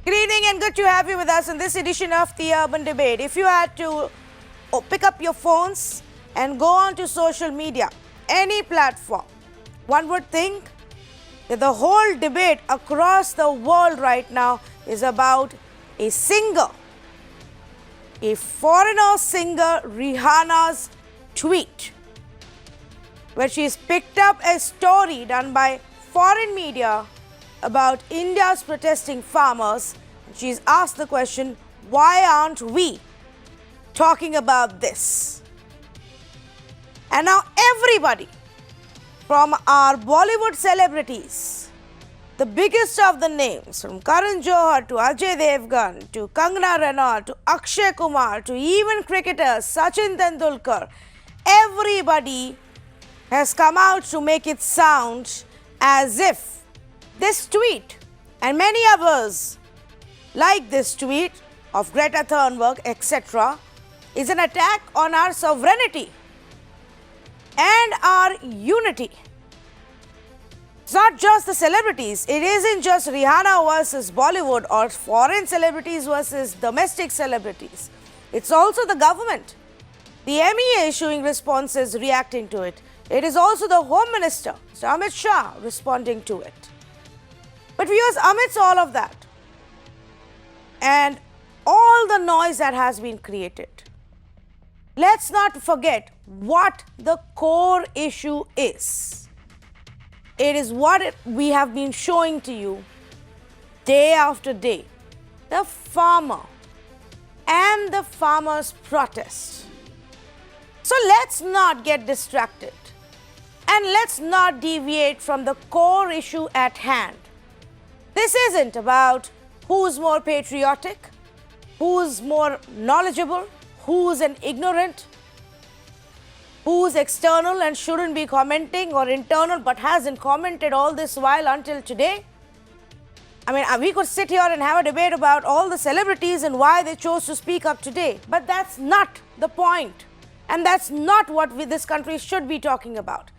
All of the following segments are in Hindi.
Good evening and good to have you with us in this edition of the Urban Debate. If you had to pick up your phones and go on to social media, any platform, one would think that the whole debate across the world right now is about a singer, a foreigner singer, Rihanna's tweet, where she's picked up a story done by foreign media about India's protesting farmers. She's asked the question, why aren't we talking about this? And now everybody, from our Bollywood celebrities, the biggest of the names, from Karan Johar to Ajay Devgan to Kangana Ranaut to Akshay Kumar to even cricketers Sachin Tendulkar, everybody has come out to make it sound as if this tweet and many others like this tweet of Greta Thunberg, etc., is an attack on our sovereignty and our unity. It's not just the celebrities. It isn't just Rihanna versus Bollywood or foreign celebrities versus domestic celebrities. It's also the government. The MEA issuing responses reacting to it. It is also the Home Minister, Mr. Amit Shah, responding to it. But viewers, amidst all of that and all the noise that has been created, let's not forget what the core issue is. It is what we have been showing to you day after day. The farmer and the farmers' protest. So let's not get distracted and let's not deviate from the core issue at hand. This isn't about who's more patriotic, who's more knowledgeable, who's an ignorant, who's external and shouldn't be commenting, or internal but hasn't commented all this while until today. I mean, we could sit here and have a debate about all the celebrities and why they chose to speak up today, but that's not the point. And that's not what this country should be talking about.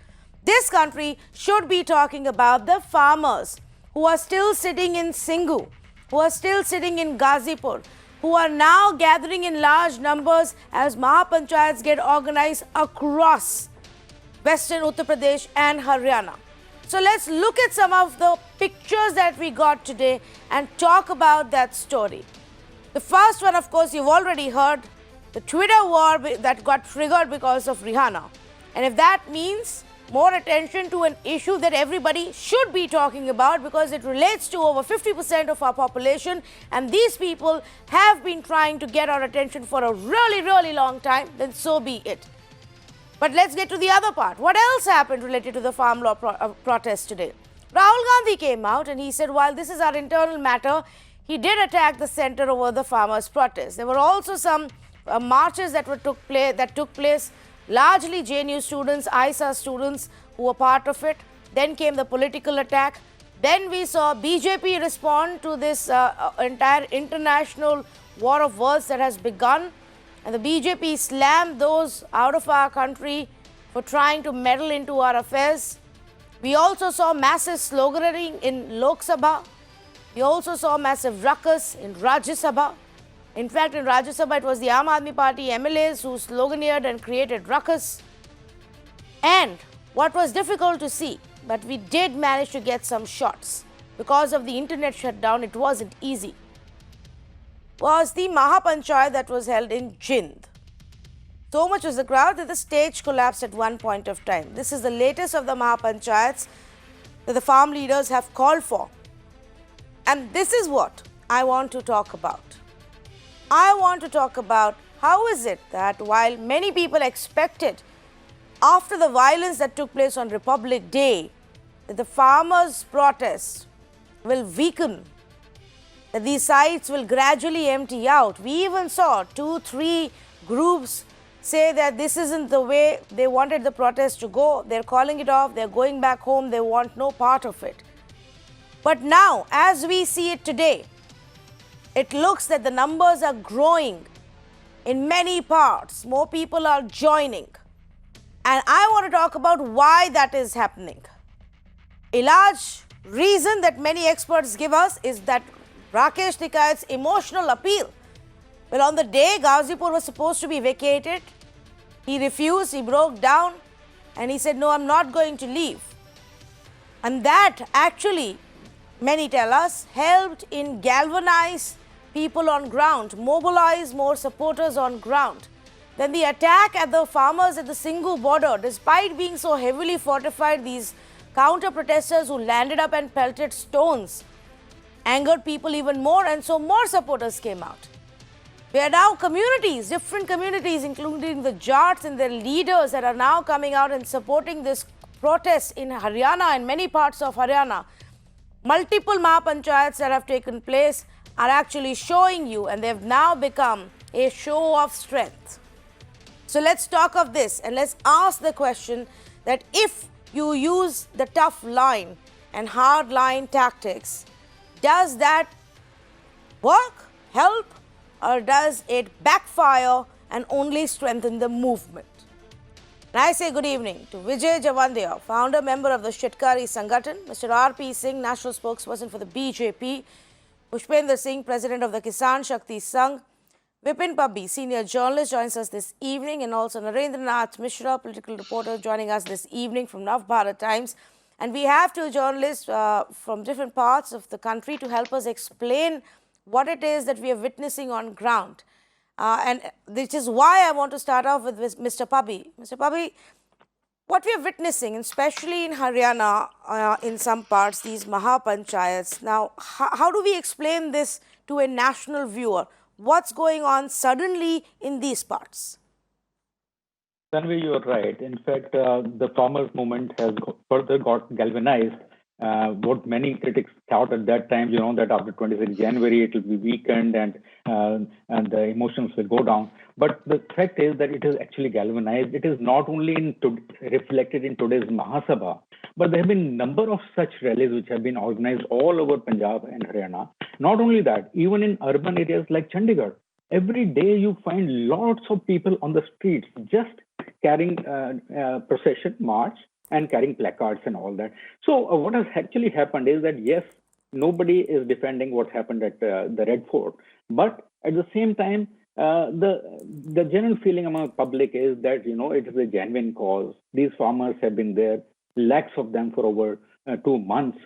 This country should be talking about the farmers who are still sitting in Singhu, who are still sitting in Ghazipur, who are now gathering in large numbers as Mahapanchayats get organized across Western Uttar Pradesh and Haryana. So let's look at some of the pictures that we got today and talk about that story. The first one, of course, you've already heard, the Twitter war that got triggered because of Rihanna. And if that means more attention to an issue that everybody should be talking about because it relates to over 50% of our population, and these people have been trying to get our attention for a really, really long time, then so be it. But let's get to the other part. What else happened related to the farm law protest today? Rahul Gandhi came out and he said, while this is our internal matter, he did attack the center over the farmers' protest. There were also some marches that took place, largely JNU students, ISA students who were part of it. Then came the political attack. Then we saw BJP respond to this entire international war of words that has begun. And the BJP slammed those out of our country for trying to meddle into our affairs. We also saw massive sloganeering in Lok Sabha. We also saw massive ruckus in Rajya Sabha. In fact, in Rajya Sabha, it was the Aam Aadmi Party MLAs who sloganeered and created ruckus. And what was difficult to see, but we did manage to get some shots because of the internet shutdown, it wasn't easy, was the Mahapanchayat that was held in Jind. So much was the crowd that the stage collapsed at one point of time. This is the latest of the Mahapanchayats that the farm leaders have called for. And this is what I want to talk about. I want to talk about how is it that while many people expected after the violence that took place on Republic Day that the farmers' protests will weaken, that these sites will gradually empty out. We even saw 2-3 groups say that this isn't the way they wanted the protest to go. They're calling it off. They're going back home. They want no part of it. But now, as we see it today, it looks that the numbers are growing in many parts. More people are joining. And I want to talk about why that is happening. A large reason that many experts give us is that Rakesh Tikayat's emotional appeal. Well, on the day Ghazipur was supposed to be vacated, he refused, he broke down, and he said, no, I'm not going to leave. And that actually, many tell us, helped in galvanize people on ground, mobilize more supporters on ground. Then the attack at the farmers at the Singhu border, despite being so heavily fortified, these counter-protesters who landed up and pelted stones angered people even more, and so more supporters came out. There are now communities, different communities, including the Jats and their leaders, that are now coming out and supporting this protest in Haryana and many parts of Haryana. Multiple Mahapanchayats that have taken place are actually showing you, and they've now become a show of strength. So let's talk of this, and let's ask the question that if you use the tough line and hard line tactics, does that work, help, or does it backfire and only strengthen the movement? And I say good evening to Vijay Javandia, founder, member of the Shitkari Sangathan, Mr. R.P. Singh, national spokesperson for the BJP, Pushpendra Singh, president of the Kisan Shakti Sangh, Vipin Pabbi, senior journalist, joins us this evening, and also Narendranath Mishra, political reporter, joining us this evening from Navbharat Times. And we have two journalists from different parts of the country to help us explain what it is that we are witnessing on ground. And this is why I want to start off with Mr. Pabbi. Mr. Pabbi, what we are witnessing, especially in Haryana, in some parts, these Mahapanchayats. Now, how do we explain this to a national viewer? What's going on suddenly in these parts? Tanvi, you are right. In fact, the farmers' movement has further got galvanized. What many critics thought at that time, that after 26 January it will be weakened and the emotions will go down. But the fact is that it is actually galvanized. It is not only reflected in today's Mahasabha, but there have been a number of such rallies which have been organized all over Punjab and Haryana. Not only that, even in urban areas like Chandigarh, every day you find lots of people on the streets just carrying procession, march, and carrying placards and all that. So what has actually happened is that, yes, nobody is defending what happened at the Red Fort. But at the same time, the general feeling among the public is that, it is a genuine cause. These farmers have been there, lakhs of them for over 2 months.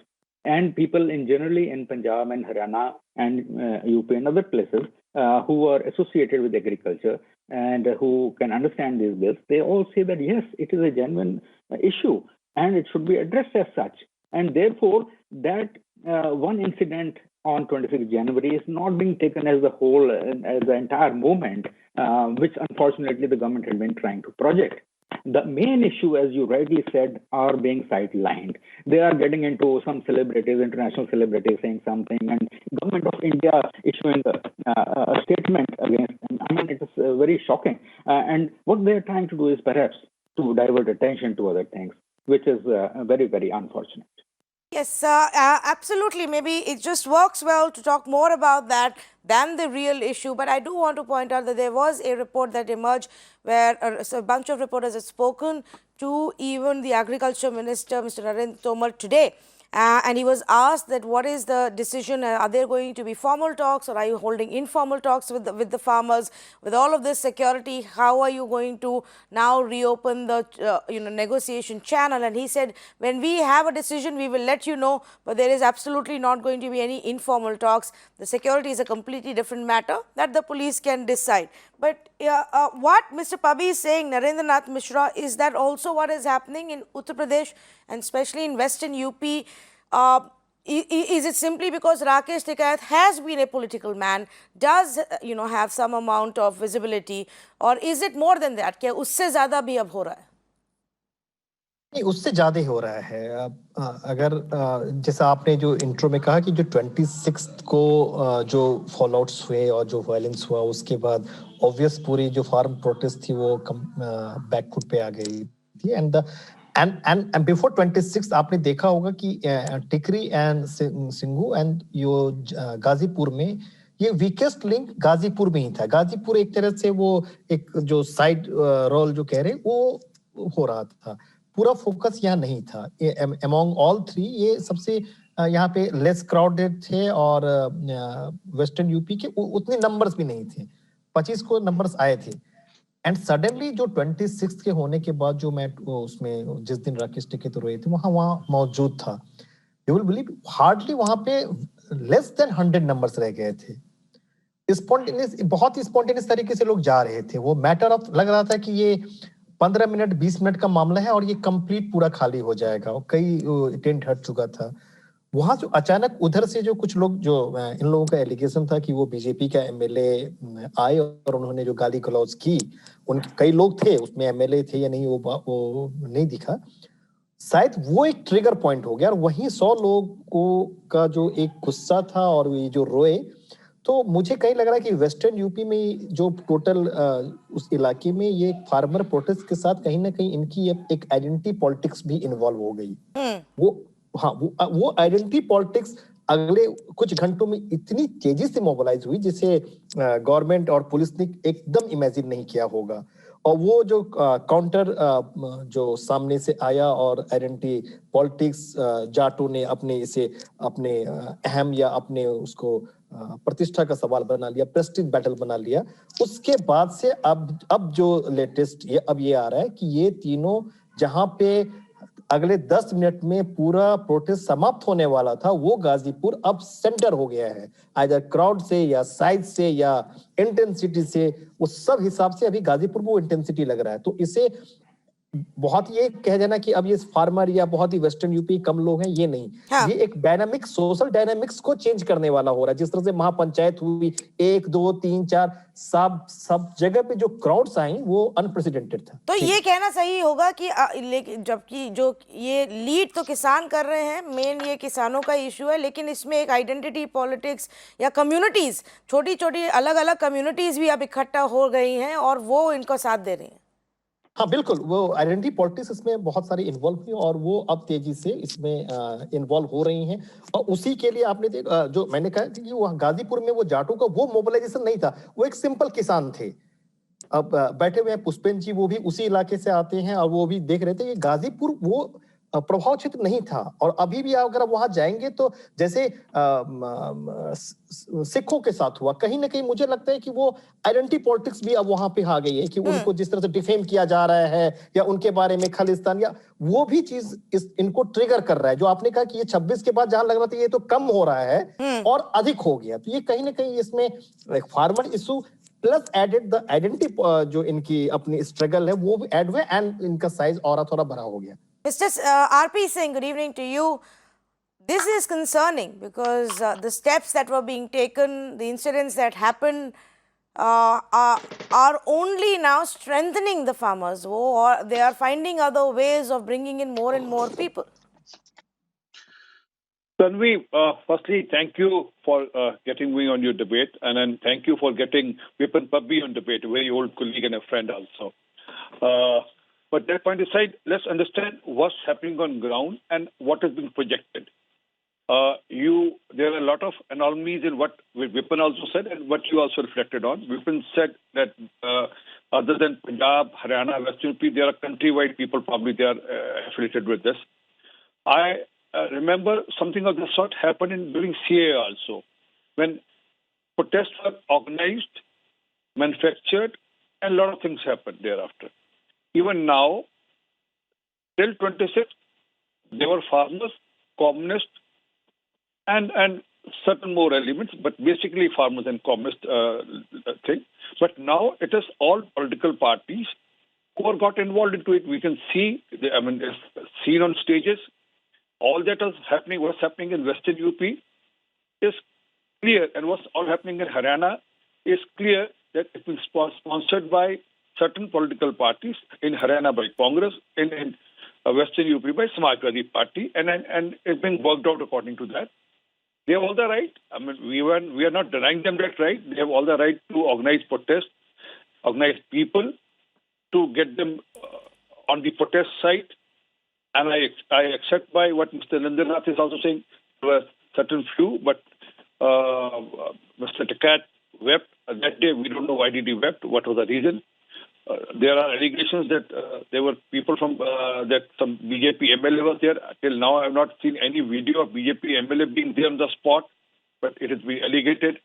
And people generally in Punjab and Haryana and UP and other places who are associated with agriculture and who can understand these bills, they all say that, yes, it is a genuine issue and it should be addressed as such. And therefore, that one incident on 26 January is not being taken as the whole, as the entire movement, which unfortunately the government had been trying to project. The main issue, as you rightly said, are being sidelined. They are getting into some celebrities, international celebrities saying something, and government of India issuing a statement against them. I mean, it is very shocking. And what they are trying to do is perhaps to divert attention to other things, which is very, very unfortunate. Yes, absolutely. Maybe it just works well to talk more about that than the real issue. But I do want to point out that there was a report that emerged where a bunch of reporters had spoken to even the Agriculture Minister, Mr. Narendra Tomar, today. And he was asked that what is the decision, are there going to be formal talks or are you holding informal talks with the farmers? With all of this security, how are you going to now reopen the negotiation channel? And he said, when we have a decision, we will let you know, but there is absolutely not going to be any informal talks. The security is a completely different matter that the police can decide. But what Mr. Pabbi is saying, Narendranath Mishra, is that also what is happening in Uttar Pradesh and especially in Western UP? Is it simply because Rakesh Tikayat has been a political man, does have some amount of visibility, or is it more than that? क्या उससे ज़्यादा भी अब हो रहा है? नहीं, उससे ज़्यादा ही हो रहा है। अगर जैसा आपने जो इंट्रो में कहा कि जो 26 को जो फॉलोआउट्स हुए और जो वायलेंस हुआ, उसके बाद ऑब्वियस पूरी जो फार्म प्रोटेस्ट थी वो बैकफुट पे आ गई थी। एंड बिफोर 26 आपने देखा होगा कि टिकरी एंड सिंघू एंड यो गाजीपुर में ये वीकेस्ट लिंक गाजीपुर में ही था। गाजीपुर एक तरह से वो एक जो साइड रोल जो कह रहे वो हो रहा था, पूरा फोकस यहाँ नहीं था। अमॉन्ग ऑल थ्री ये सबसे यहाँ पे लेस क्राउडेड थे और वेस्टर्न यूपी के उतने नंबर्स भी नहीं थे, 25 को नंबर्स आए थे। एंड सडनली जो 26 के होने के बाद जो मैं उसमें जिस दिन राकेश टिकैत रहे थे वहां मौजूद था, यू विल बिलीव हार्डली वहां पे लेस देन 100 नंबर्स रह गए थे। स्पॉन्टेनियस, बहुत ही स्पॉन्टेनियस तरीके से लोग जा रहे थे। वो मैटर ऑफ लग रहा था कि ये 15 मिनट 20 मिनट का मामला है और ये कंप्लीट पूरा खाली हो जाएगा। और कई टेंट हट चुका था। वहां जो अचानक उधर से जो कुछ लोग, जो इन लोगों का एलिगेशन था कि वो बीजेपी का एमएलए आए और उन्होंने जो गाली गलौज की, उनके कई लोग थे उसमें, एमएलए थे या नहीं वो नहीं दिखा। शायद वो एक ट्रिगर पॉइंट हो गया और वहीं 100 लोगों का जो एक गुस्सा था और ये जो रोए, तो मुझे कहीं लग रहा है कि वेस्टर्न यूपी में जो टोटल उस इलाके में ये फार्मर प्रोटेस्ट के साथ कहीं ना कहीं इनकी एक आइडेंटिटी पॉलिटिक्स भी इन्वॉल्व हो गई। वो हाँ वो आइडेंटिटी पॉलिटिक्स अगले कुछ घंटों में इतनी तेजी से मोबिलाइज हुई जिसे गवर्नमेंट और पुलिस ने एकदम इमेजिन नहीं किया होगा। और वो जो काउंटर जो सामने से आया और आइडेंटिटी पॉलिटिक्स, जाटों ने अपने इसे अपने अहम या अपने उसको प्रतिष्ठा का सवाल बना लिया, प्रेस्टीज बैटल बना लिया। उसके बाद से अब जो लेटेस्ट ये आ रहा है कि ये तीनों, जहां पे अगले 10 मिनट में पूरा प्रोटेस्ट समाप्त होने वाला था, वो गाजीपुर अब सेंटर हो गया है, आइदर क्राउड से या साइज से या इंटेंसिटी से। उस सब हिसाब से अभी गाजीपुर वो इंटेंसिटी लग रहा है। तो इसे बहुत ये कह देना कि अब ये फार्मर या बहुत ही वेस्टर्न यूपी कम लोग हैं, ये नहीं। हाँ। ये एक डायनामिक, सोशल डायनामिक्स को चेंज करने वाला हो रहा है। जिस तरह से महापंचायत हुई 1 2 3 4 सब जगह पे जो क्राउड्स आई वो अनप्रेसिडेंटेड था। तो ये कहना सही होगा कि लेकिन जबकि जो ये लीड तो किसान कर रहे हैं, मेन ये किसानों का इशू है, लेकिन इसमें एक आइडेंटिटी पॉलिटिक्स या कम्युनिटीज, छोटी छोटी अलग अलग कम्युनिटीज भी अब इकट्ठा हो गई हैं और वो इनको साथ दे रही हैं। हाँ बिल्कुल, वो आइडेंटिटी पॉलिटिक्स इसमें बहुत सारी इन्वॉल्व हुई और वो अब तेजी से इसमें इन्वॉल्व हो रही हैं। और उसी के लिए आपने जो मैंने कहा कि वो गाजीपुर में वो जाटों का वो मोबिलाइजेशन नहीं था, वो एक सिंपल किसान थे। अब बैठे हुए हैं पुष्पेंद्र जी, वो भी उसी इलाके से आते हैं और वो भी देख रहे थे कि गाजीपुर वो प्रभाव क्षेत्र नहीं था। और अभी भी अगर आप वहां जाएंगे तो जैसे सिखों के साथ हुआ, कहीं ना कहीं मुझे लगता है कि वो आइडेंटिटी पॉलिटिक्स भी अब वहां पे आ गई है कि उनको जिस तरह से डिफेम किया जा रहा है या उनके बारे में खालिस्तान या वो भी चीज इनको ट्रिगर कर रहा है। जो आपने कहा कि ये 26 के बाद जहां लग रहा था ये तो कम हो रहा है और अधिक हो गया, तो ये कहीं ना कहीं इसमें farmer issue plus added the identity जो इनकी अपनी स्ट्रगल है वो भी ऐड हुए एंड इनका साइज और थोड़ा बड़ा हो गया। Mr. RP Singh, good evening to you. This is concerning because the steps that were being taken, the incidents that happened, are only now strengthening the farmers, or they are finding other ways of bringing in more and more people. Tanvi, firstly, thank you for getting me on your debate, and then thank you for getting Vipin Pabbi on debate, a very old colleague and a friend also. But that point aside, let's understand what's happening on ground and what is being projected. There are a lot of anomalies in what Vipin also said and what you also reflected on. Vipin said that other than Punjab, Haryana, Western UP, there are countrywide people probably they are affiliated with this. I remember something of the sort happened during CA also, when protests were organized, manufactured, and a lot of things happened thereafter. Even now, till 26, there were farmers, communists, and certain more elements, but basically farmers and communist thing. But now it is all political parties who have got involved into it. We can see, it's seen on stages. All that is happening, what's happening in Western UP is clear, and what's all happening in Haryana is clear that it's been sponsored by certain political parties, in Haryana by Congress, in Western UP by Samajwadi Party, and it's being worked out according to that. They have all the right. We are not denying them that right. They have all the right to organize protests, organize people, to get them on the protest side. And I accept by what Mr. Lindenrath is also saying, to a certain few, but Mr. Tikat wept that day. We don't know why did he wept, what was the reason. There are allegations that there were people from that some BJP MLA was there. Till now, I have not seen any video of BJP MLA being there on the spot, but it has been alleged.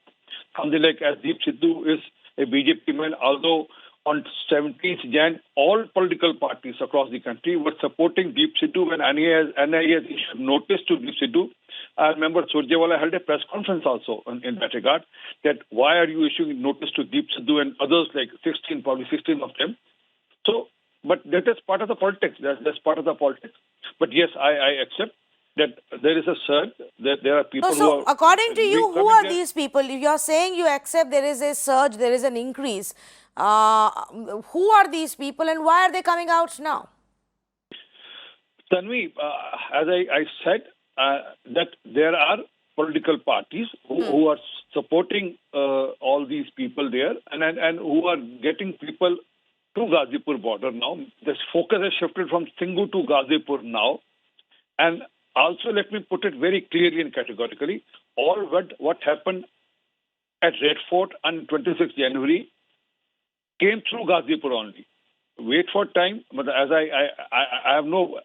Something like Asdeep Sidhu is a BJP man, although on 17th Jan, all political parties across the country were supporting Deep Sidhu when NIA issued notice to Deep Sidhu. I remember Surjewala held a press conference also in that regard, that why are you issuing notice to Deep Sidhu and others like 16, probably 16 of them. So, but that is part of the politics. That's part of the politics. But yes, I accept that there is a surge, that there are people who are... according to you, who are these people? If you're saying you accept there is a surge, there is an increase, who are these people and why are they coming out now? Tanvi, as I said, that there are political parties who are supporting all these people there and who are getting people to Ghazipur border now. The focus has shifted from Singhu to Ghazipur now. And also, let me put it very clearly and categorically, all what happened at Red Fort on 26th January came through Ghazipur only. Wait for time, but as I have no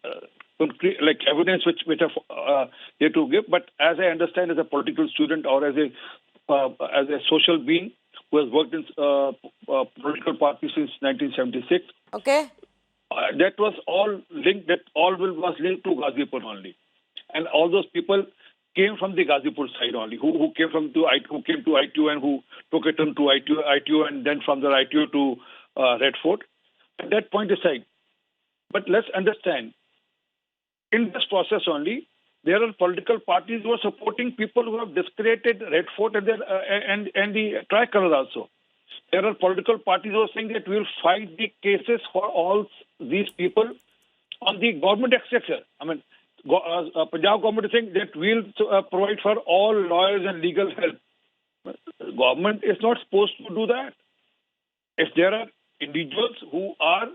concrete evidence which are there to give, but as I understand, as a political student or as a social being who has worked in political parties since 1976, okay, that was all linked. That all was linked to Ghazipur only, and all those people came from the Ghazipur side only, who came to ITO and who took a turn to ITO and then from the ITO to Red Fort. At that point aside, but let's understand, in this process only, there are political parties who are supporting people who have discredited Red Fort and the tricolor also. There are political parties who are saying that we will fight the cases for all these people on the government exchequer. I mean, Punjab government is saying that we will provide for all lawyers and legal help. Government is not supposed to do that. If there are individuals who are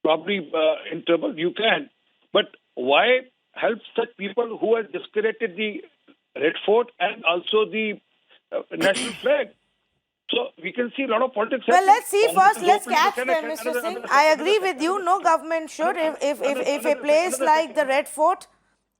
probably in trouble, you can. But why help such people who have discredited the Red Fort and also the national flag? So we can see a lot of politics. Well, let's see first. Let's catch them, Mr. Singh. I agree with you. No government should. If a place like the Red Fort,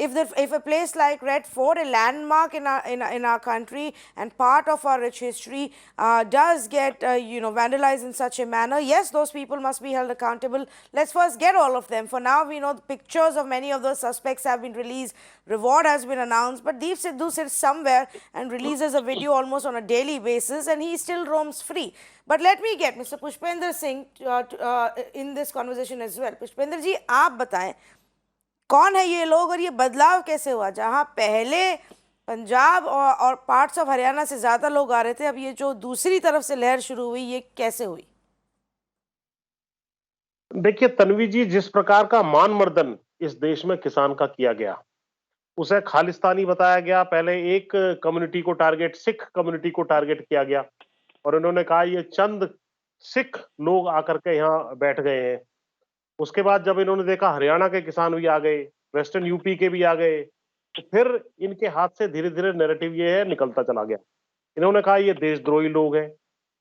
if a place like Red Fort, a landmark in our country and part of our rich history, does get vandalized in such a manner, yes, those people must be held accountable. Let's first get all of them. For now, we know the pictures of many of those suspects have been released. Reward has been announced, but Deep Sidhu sits somewhere and releases a video almost on a daily basis, and he still roams free. But let me get Mr. Pushpender Singh in this conversation as well. Pushpender ji, आप बताएं कौन है ये लोग और ये बदलाव कैसे हुआ? जहां पहले पंजाब और पार्ट्स ऑफ हरियाणा से ज्यादा लोग आ रहे थे, अब ये जो दूसरी तरफ से लहर शुरू हुई, ये कैसे हुई? देखिए तन्वी जी, जिस प्रकार का मान मर्दन इस देश में किसान का किया गया, उसे खालिस्तानी बताया गया। पहले एक कम्युनिटी को टारगेट, सिख कम्युनिटी को टारगेट किया गया और इन्होंने कहा ये चंद सिख लोग आकर के यहाँ बैठ गए हैं। उसके बाद जब इन्होंने देखा हरियाणा के किसान भी आ गए, वेस्टर्न यूपी के भी आ गए, तो फिर इनके हाथ से धीरे धीरे नैरेटिव ये है निकलता चला गया। इन्होंने कहा ये देशद्रोही लोग हैं।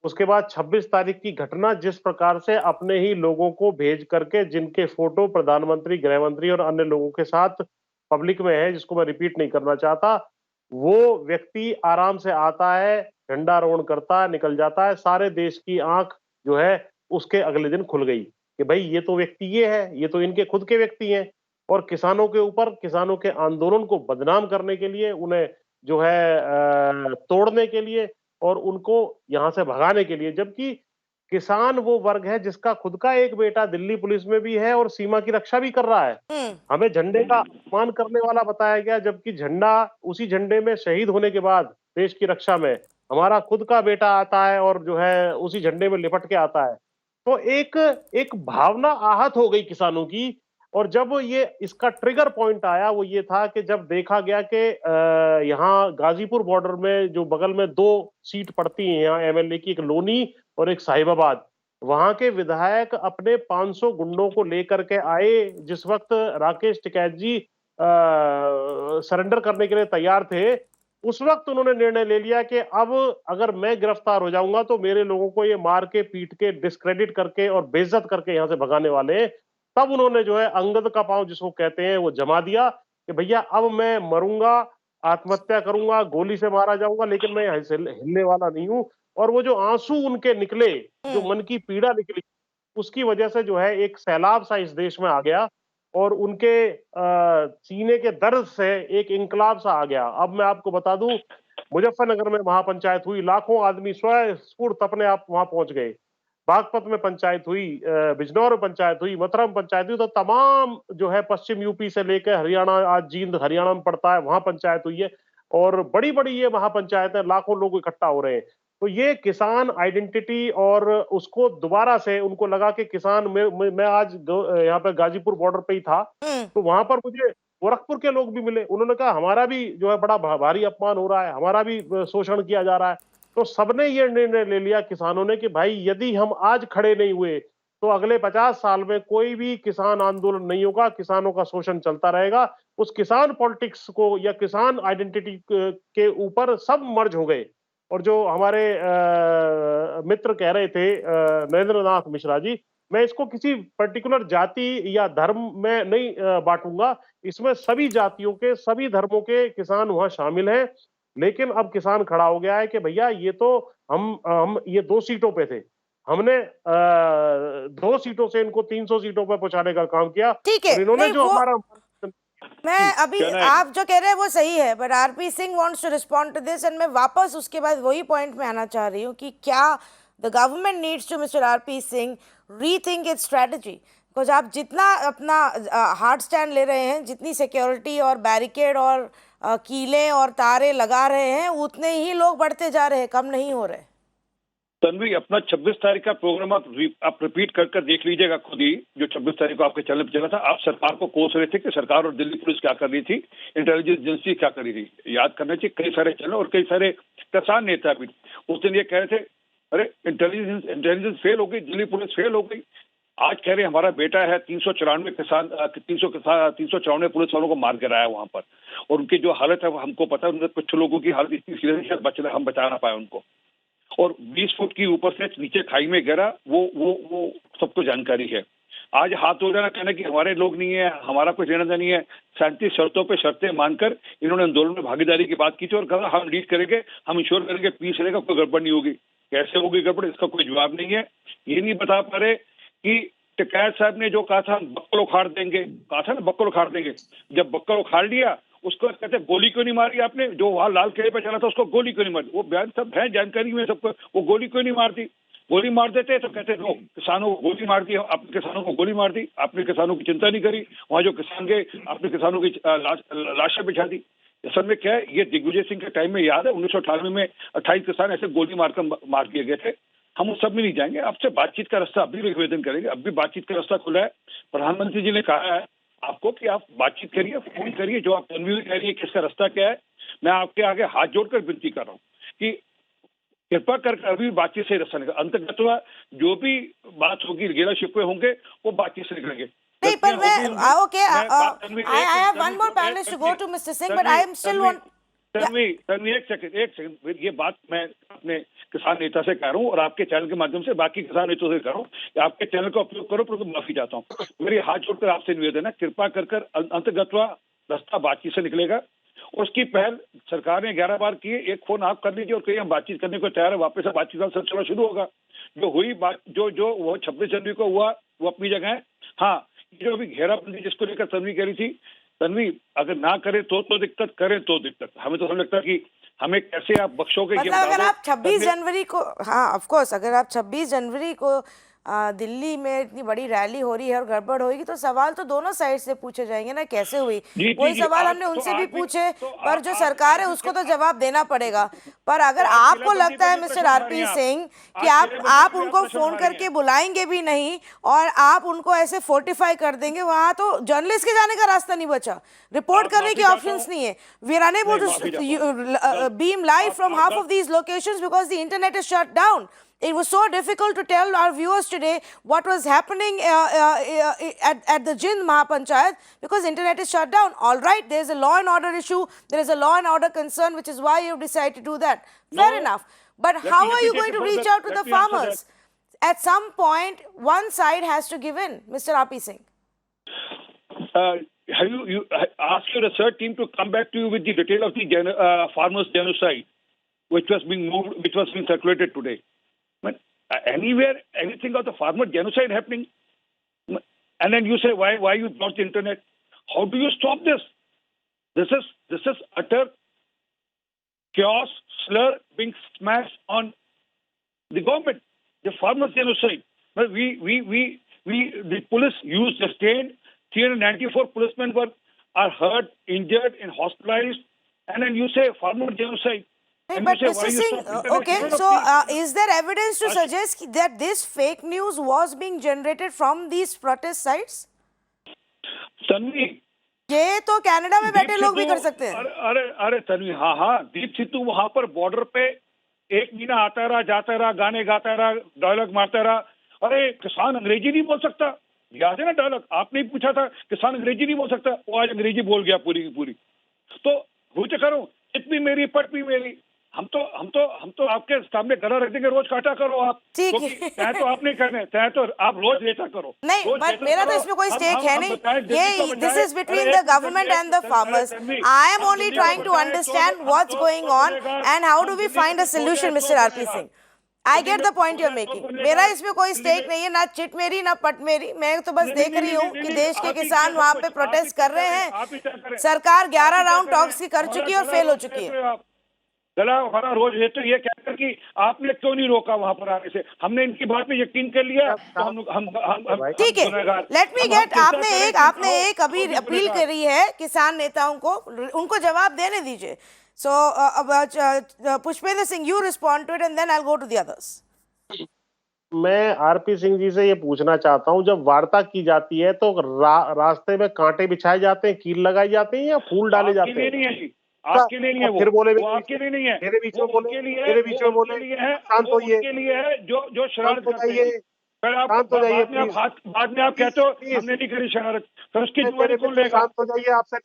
उसके बाद 26 तारीख की घटना, जिस प्रकार से अपने ही लोगों को भेज करके, जिनके फोटो प्रधानमंत्री, गृह मंत्री और अन्य लोगों के साथ पब्लिक में है, जिसको मैं रिपीट नहीं करना चाहता, वो व्यक्ति आराम से आता है, झंडारोहण करता है, निकल जाता है। सारे देश की आंख जो है उसके अगले दिन खुल गई कि भाई ये तो व्यक्ति ये है, ये तो इनके खुद के व्यक्ति हैं। और किसानों के ऊपर, किसानों के आंदोलन को बदनाम करने के लिए, उन्हें जो है तोड़ने के लिए और उनको यहां से भगाने के लिए, जबकि किसान वो वर्ग है जिसका खुद का एक बेटा दिल्ली पुलिस में भी है और सीमा की रक्षा भी कर रहा है। हमें झंडे का अपमान करने वाला बताया गया, जबकि झंडा, उसी झंडे में शहीद होने के बाद देश की रक्षा में हमारा खुद का बेटा आता है और जो है उसी झंडे में लिपट के आता है। तो एक भावना आहत हो गई किसानों की। और जब ये इसका ट्रिगर पॉइंट आया, वो ये था कि जब देखा गया कि यहाँ गाजीपुर बॉर्डर में जो बगल में 2 सीट पड़ती हैं यहाँ एमएलए की, एक लोनी और एक साहिबाबाद, वहां के विधायक अपने 500 गुंडों को लेकर के आए। जिस वक्त राकेश टिकैत जी सरेंडर करने के लिए तैयार थे, उस वक्त उन्होंने निर्णय ले लिया कि अब अगर मैं गिरफ्तार हो जाऊंगा तो मेरे लोगों को ये मार के, पीट के, डिस्क्रेडिट करके और बेइज्जत करके यहां से भगाने वाले हैं। तब उन्होंने जो है अंगद का पांव जिसको कहते हैं वो जमा दिया कि भैया अब मैं मरूंगा, आत्महत्या करूंगा, गोली से मारा जाऊंगा, लेकिन मैं यहाँ से हिलने वाला नहीं हूं। और वो जो आंसू उनके निकले, जो मन की पीड़ा निकली, उसकी वजह से जो है एक सैलाब सा इस देश में आ गया और उनके सीने के दर्द से एक इंकलाब सा आ गया। अब मैं आपको बता दूं, मुजफ्फरनगर में महापंचायत हुई, लाखों आदमी स्वस्फूर्त अपने आप वहां पहुंच गए। बागपत में पंचायत हुई, बिजनौर में पंचायत हुई, मथुरा में पंचायत हुई, तो तमाम जो है पश्चिम यूपी से लेकर हरियाणा, आज जींद हरियाणा में पड़ता है, वहां पंचायत हुई है और बड़ी बड़ी ये महापंचायतें, लाखों लोग इकट्ठा हो रहे हैं। तो ये किसान आइडेंटिटी और उसको दोबारा से उनको लगा कि किसान मैं आज यहाँ पे गाजीपुर बॉर्डर पे ही था, तो वहां पर मुझे गोरखपुर के लोग भी मिले, उन्होंने कहा हमारा भी जो है बड़ा भारी अपमान हो रहा है, हमारा भी शोषण किया जा रहा है। तो सबने ये निर्णय ले लिया किसानों ने कि भाई यदि हम आज खड़े नहीं हुए तो अगले 50 साल में कोई भी किसान आंदोलन नहीं होगा, किसानों का शोषण चलता रहेगा। उस किसान पॉलिटिक्स को या किसान आइडेंटिटी के ऊपर सब मर्ज हो गए। और जो हमारे मित्र कह रहे थे नरेंद्र नाथ मिश्रा जी, मैं इसको किसी पर्टिकुलर जाति या धर्म में नहीं बांटूंगा, इसमें सभी जातियों के, सभी धर्मों के किसान वहां शामिल हैं। लेकिन अब किसान खड़ा हो गया है कि भैया ये तो हम ये 2 सीटों पे थे, हमने 2 सीटों से इनको 300 सीटों पे पहुंचाने का काम किया। ठीक है, इन्होंने जो हमारा मैं अभी आप जो कह रहे हैं वो सही है, but RP Singh wants to respond to this and मैं वापस उसके बाद वही पॉइंट में आना चाह रही हूँ कि क्या the government needs to mister RP Singh rethink its strategy, because आप जितना अपना हार्ड स्टैंड ले रहे हैं, जितनी सिक्योरिटी और बैरिकेड और कीले और तारे लगा रहे हैं, उतने ही लोग बढ़ते जा रहे हैं, कम नहीं हो रहे। तन्वी, अपना 26 तारीख का प्रोग्राम आप रिपीट कर देख लीजिएगा खुद ही, जो 26 तारीख को आपके चैनल पर चला था। आप सरकार को कोस रहे थे कि सरकार और दिल्ली पुलिस क्या कर रही थी, इंटेलिजेंस एजेंसी क्या कर रही थी। याद करना चाहिए, कई सारे चैनल और कई सारे किसान नेता भी उस दिन ये कह रहे थे, अरे इंटेलिजेंस फेल हो गई, दिल्ली पुलिस फेल हो गई। आज कह रहे हमारा बेटा है 394 पुलिस वालों को मार गिराया वहां पर, और उनकी जो हालत है वो हमको पता है। उनमें कुछ लोगों की हालत इतनी सीरियस है, हम बचा ना पाए उनको, और 20 फुट की ऊपर से नीचे खाई में गिरा, वो सबको जानकारी है। आज हाथ धो जाना, कहना कि हमारे लोग नहीं है, हमारा कोई लेना देना नहीं है। 37 शर्तों पे शर्तें मानकर इन्होंने आंदोलन में भागीदारी की बात की थी और कहा हम लीड करेंगे, हम इंश्योर करेंगे पीस रहेगा, कोई गड़बड़ नहीं होगी। कैसे होगी गड़बड़, इसका कोई जवाब नहीं है। ये नहीं बता पा रहे कि टिकैत साहब ने जो कहा था हम बक्कल उखाड़ देंगे, कहा था ना बक्कल उखाड़ देंगे, जब बक्कल उखाड़ लिया उसको कहते गोली क्यों नहीं मारी आपने, जो वहां लाल किले पे चला था उसको गोली क्यों नहीं मारी। वो बयान सब है, जानकारी में सबको, वो गोली क्यों नहीं मारती। गोली मार देते तो कहते नो किसानों को गोली मार दी, आपने किसानों को गोली मार दी, आपने किसानों की चिंता नहीं करी। वहां जो किसान गए आपने किसानों की लाशें बिछा दी। असल में क्या है, ये दिग्विजय सिंह के टाइम में याद है 1998 में 28 किसान ऐसे गोली मार दिए गए थे। हम उस सब में नहीं जाएंगे, आपसे बातचीत का रास्ता अभी भी निवेदन करेंगे, अब भी बातचीत का रास्ता खुला है। प्रधानमंत्री जी ने कहा है आपको कि आप बातचीत करिए, फोन करिए, जो आप तन्वी कह रही है कि इसका रास्ता क्या है। मैं आपके आगे हाथ जोड़कर विनती कर रहा हूँ कि कृपा करके अभी बातचीत से रास्ता निकल, अंतर्गत जो भी बात होगी, गिला शिकवे होंगे, वो बातचीत से निकलेंगे। नहीं, पर मैं okay, I have one more panelist to go to mister Singh, but I am still want Tanvi एक सेकंड, ये बात मैं अपने किसान नेता से कह रहा हूँ और आपके चैनल के माध्यम से बाकी किसान नेताओं से कह रहा हूँ कि आपके चैनल का उपयोग करो, पर माफी चाहता हूँ। मेरी हाथ जोड़कर आपसे निवेदन है, कृपा कर अंतर्गत रास्ता बातचीत से निकलेगा। उसकी पहल सरकार ने 11 बार की, एक फोन आप कर लीजिए और कहीं हम बातचीत करने को तैयार है, वापस से बातचीत का सिलसिला शुरू होगा। जो हुई बात, जो वो 26 जनवरी को हुआ वो अपनी जगह है। हाँ, जो अभी घेराबंदी जिसको लेकर तन्वी कह रही थी, तन्वी अगर ना करे तो दिक्कत, करें तो दिक्कत। हमें तो समझ लगता है कि हमें कैसे आप बख्शोगे। मतलब अगर आप 26 जनवरी को, हाँ ऑफ कोर्स, अगर आप 26 जनवरी को दिल्ली में इतनी बड़ी रैली हो रही है और गड़बड़ होगी तो सवाल तो दोनों साइड से पूछे जाएंगे ना, कैसे हुई। वही सवाल हमने उनसे भी पूछे, पर जो सरकार है उसको तो जवाब देना पड़ेगा। पर अगर आपको लगता है मिस्टर आरपी सिंह कि आप उनको फोन करके बुलाएंगे भी नहीं और आप उनको ऐसे फोर्टिफाई कर देंगे, वहां तो जर्नलिस्ट के जाने का रास्ता नहीं बचा, रिपोर्ट करने के ऑप्शंस नहीं है। We are unable to beam live from half of these locations because the internet is shut down. It was so difficult to tell our viewers today what was happening at the Jind Mahapanchayat because internet is shut down. All right, there is a law and order issue, there is a law and order concern, which is why you decided to do that. Fair enough. But how are you going to reach out to the farmers? At some point, one side has to give in, Mr. R.P. Singh. Have you asked your research team to come back to you with the detail of the farmers' genocide, which was being circulated today? But anywhere, anything of the farmer genocide happening, and then you say why you blocked the internet? How do you stop this? This is utter chaos, slur being smashed on the government. The farmers genocide. But the police used restraint. 394 policemen are hurt, injured, and hospitalized. And then you say farmer genocide. Hey, but Mr. Singh, okay, so is there evidence to suggest that this fake news was being generated from these protest sites? Tanvi, ये तो कनाडा में बैठे लोग भी कर सकते हैं। अरे तन्वी, हाँ, दीप सिद्धू वहां पर बॉर्डर पे एक महीना आता रहा, जाता रहा, गाने गाता रहा, डायलॉग मारता रहा। अरे किसान अंग्रेजी नहीं बोल सकता, याद है ना डायलॉग? आपने ही पूछा था किसान अंग्रेजी नहीं बोल सकता, वो आज अंग्रेजी बोल गया पूरी की पूरी। तो हुई करो, चित भी मेरी, पट भी मेरी। हम तो आपके सामने गला रख देंगे, रोज काटा करो आप। ठीक है। चाहे तो आप नहीं करने, चाहे तो आप रोज रेटा करो। नहीं, बट मेरा तो इसमें कोई स्टेक है नहीं। ये this is between the government and the farmers. I am only trying to understand what's going on and how do we find a solution, mister RP Singh. I get the point you are making. मेरा इसमें कोई स्टेक नहीं है, ना चिट मेरी ना पट मेरी। मैं तो बस देख रही हूँ कि देश के किसान वहाँ पे प्रोटेस्ट कर रहे हैं। सरकार 11 राउंड टॉक्स की कर चुकी है और फेल हो चुकी है। गला हमारा रोज है तो ये कहकर कि आपने क्यों नहीं रोका वहां पर आने से? हमने इनकी बात में यकीन कर लिया तो हम ठीक है। लेट मी गेट, आपने एक अभी अपील करी है किसान नेताओं को, उनको जवाब देने दीजिए। So Pushpendra Singh, you respond to it and then I will go to the others. मैं आरपी सिंह जी से ये पूछना चाहता हूँ, जब वार्ता की जाती है तो रास्ते में कांटे बिछाए जाते हैं, कील लगाई जाती है या फूल डाले जाते हैं? आपके लिए नहीं है, फिर बोले वो आपके लिए नहीं है, मेरे बीच में बोले, मेरे बीच में बोले, शांत होइए, उसके लिए है जो शरारत करते हैं। शांत हो जाइए, बाद में आप कहते हो हमने नहीं करी शरारत, तो उसकी जिम्मेदारी कौन लेगा? शांत हो जाइए, आपसे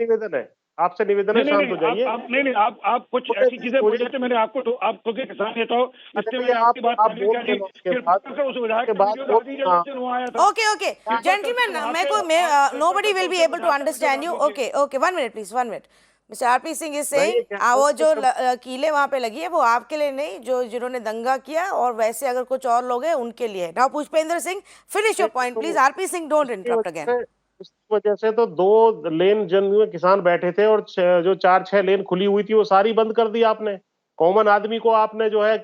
निवेदन है, शांत हो जाइए। नहीं, आप कुछ ऐसी चीजें बोल देते, मैंने आपको के किसान नेता हो, इसलिए आपकी बात okay gentleman, nobody will be able to understand you. Okay, 1 minute please, 1 minute. Mister RP Singh is saying वो जो कीले वहां पे लगी है वो आपके लिए नहीं, जो जिन्होंने दंगा किया और वैसे अगर कुछ और लोग हैं उनके लिए। Now Pushpendra Singh, finish your point please. RP Singh, don't interrupt again. इस वजह से तो 2 लेन में किसान बैठे थे और जो 4-6 लेन खुली हुई थी वो सारी बंद कर दी आपने। कॉमन आदमी को आपने जो है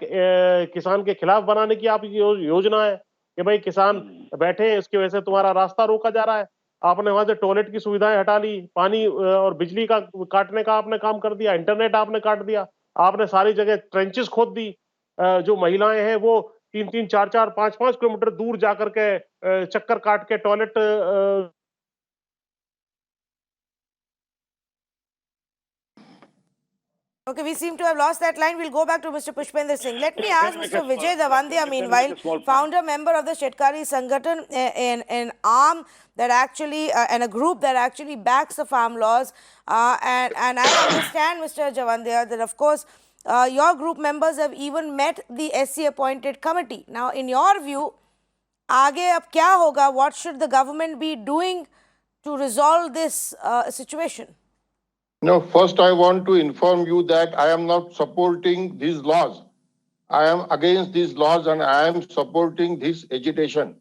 किसान के खिलाफ बनाने की आपकी योजना है कि भाई किसान बैठे हैं, इसकी वजह से तुम्हारा रास्ता रोका जा रहा है। आपने वहां से टॉयलेट की सुविधाएं हटा ली, पानी और बिजली का काटने का आपने काम कर दिया, इंटरनेट आपने काट दिया, आपने सारी जगह ट्रेंचेस खोद दी। जो महिलाएं हैं वो 3-3, 4-4, 5-5 किलोमीटर दूर जाकर के चक्कर काट के toilet Okay, we seem to have lost that line. We'll go back to Mr. Pushpender Singh. Let me ask Mr. Vijay Davandia, meanwhile, founder member of the Shetkari Sangathan, an arm that actually, and a group that actually backs the farm laws. And I understand, Mr. Davandia, that of course, your group members have even met the SC appointed committee. Now, in your view, आगे अब क्या होगा? What should the government be doing to resolve this situation? No, first I want to inform you that I am not supporting these laws. I am against these laws and I am supporting this agitation.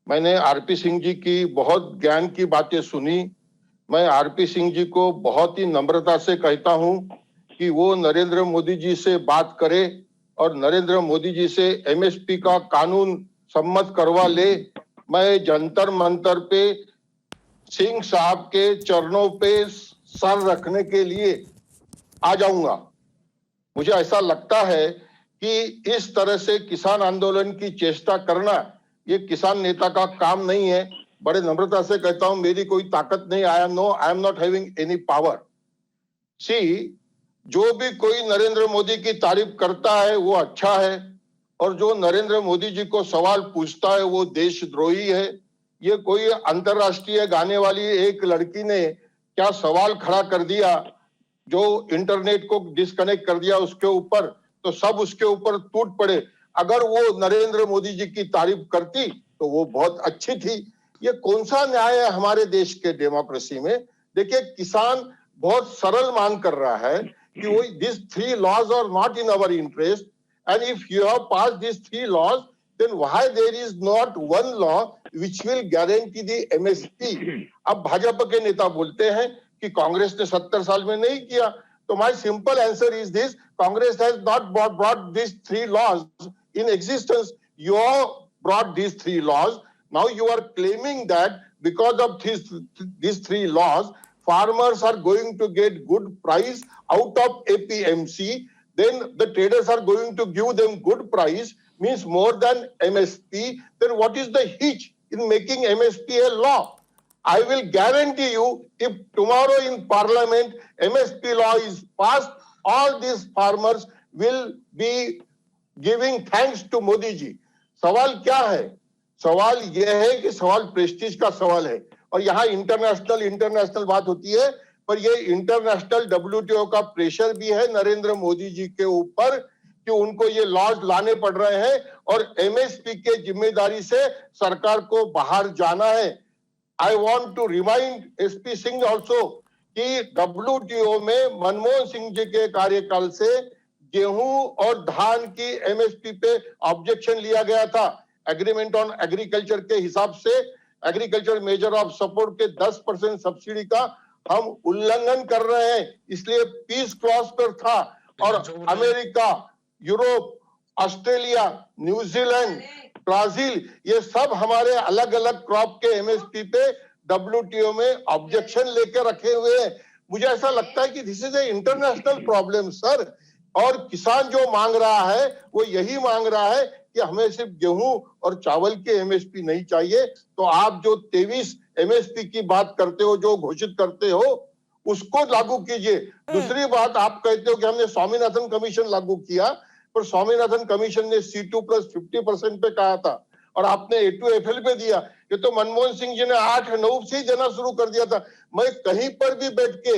मैंने आरपी सिंह जी की बहुत ज्ञान की बातें सुनी। मैं आरपी सिंह जी को बहुत ही नम्रता से कहता हूं कि वो नरेंद्र मोदी जी से बात करे और नरेंद्र मोदी जी से एमएसपी का कानून सम्मत करवा ले। मैं जंतर मंतर पे सिंह साहब के चरणों पे सर रखने के लिए आ जाऊंगा। मुझे ऐसा लगता है कि इस तरह से किसान आंदोलन की चेष्टा करना ये किसान नेता का काम नहीं है। बड़े नम्रता से कहता हूं, मेरी कोई ताकत नहीं, I am not having any power. See, जो भी कोई नरेंद्र मोदी की तारीफ करता है वो अच्छा है, और जो नरेंद्र मोदी जी को सवाल पूछता है वो देशद्रोही है। ये कोई अंतरराष्ट्रीय गाने वाली एक लड़की ने क्या सवाल खड़ा कर दिया जो इंटरनेट को डिस्कनेक्ट कर दिया उसके ऊपर, तो सब उसके ऊपर टूट पड़े। अगर वो नरेंद्र मोदी जी की तारीफ करती तो वो बहुत अच्छी थी, ये कौन सा न्याय है हमारे देश के डेमोक्रेसी में? देखिए, किसान बहुत सरल मांग कर रहा है कि वो this 3 laws are not in our interest, and if you have passed these 3 laws, then why there is not one law which will guarantee the MSP? अब भाजपा के नेता बोलते हैं कि कांग्रेस ने 70 साल में नहीं किया, तो my simple answer is this: Congress has not brought these 3 laws in existence. You brought these 3 laws. Now you are claiming that because of these 3 laws, farmers are going to get good price out of APMC. Then the traders are going to give them good price, means more than MSP. Then what is the hitch in making MSP a law? I will guarantee you, if tomorrow in Parliament MSP law is passed, all these farmers will be giving thanks to Modi ji. सवाल क्या है? सवाल यह है कि सवाल प्रेस्टीज का सवाल है, और यहाँ इंटरनेशनल बात होती है, पर ये इंटरनेशनल WTO का प्रेशर भी है नरेंद्र मोदी जी के ऊपर कि उनको ये लॉज लाने पड़ रहे हैं, और MSP के जिम्मेदारी से सरकार को बाहर जाना है। I want to remind SP Singh also कि WTO में मनमोहन सिंह जी के कार्यकाल से गेहूं और धान की MSP पे ऑब्जेक्शन लिया गया था। एग्रीमेंट ऑन एग्रीकल्चर के हिसाब से एग्रीकल्चर मेजर ऑफ सपोर्ट के 10% सब्सिडी का हम उल्लंघन कर रहे हैं, इसलिए पीस क्लॉज पर था। और America, Europe, Australia, New Zealand, Brazil, ये सब हमारे अलग अलग क्रॉप के MSP पे WTO में ऑब्जेक्शन लेकर रखे हुए हैं। मुझे ऐसा लगता है कि this is a international problem sir, और किसान जो मांग रहा है वो यही मांग रहा है कि हमें सिर्फ गेहूं और चावल के MSP नहीं चाहिए। तो आप जो 23 MSP की बात करते हो, जो घोषित करते हो, उसको लागू कीजिए। दूसरी बात, आप कहते हो कि हमने स्वामीनाथन कमीशन लागू किया, पर स्वामीनाथन कमीशन ने C2 + 50% पे कहा था, और आपने A2FL पे दिया। ये तो मनमोहन सिंह जी ने 8-9 से ही देना शुरू कर दिया था। मैं कहीं पर भी बैठ के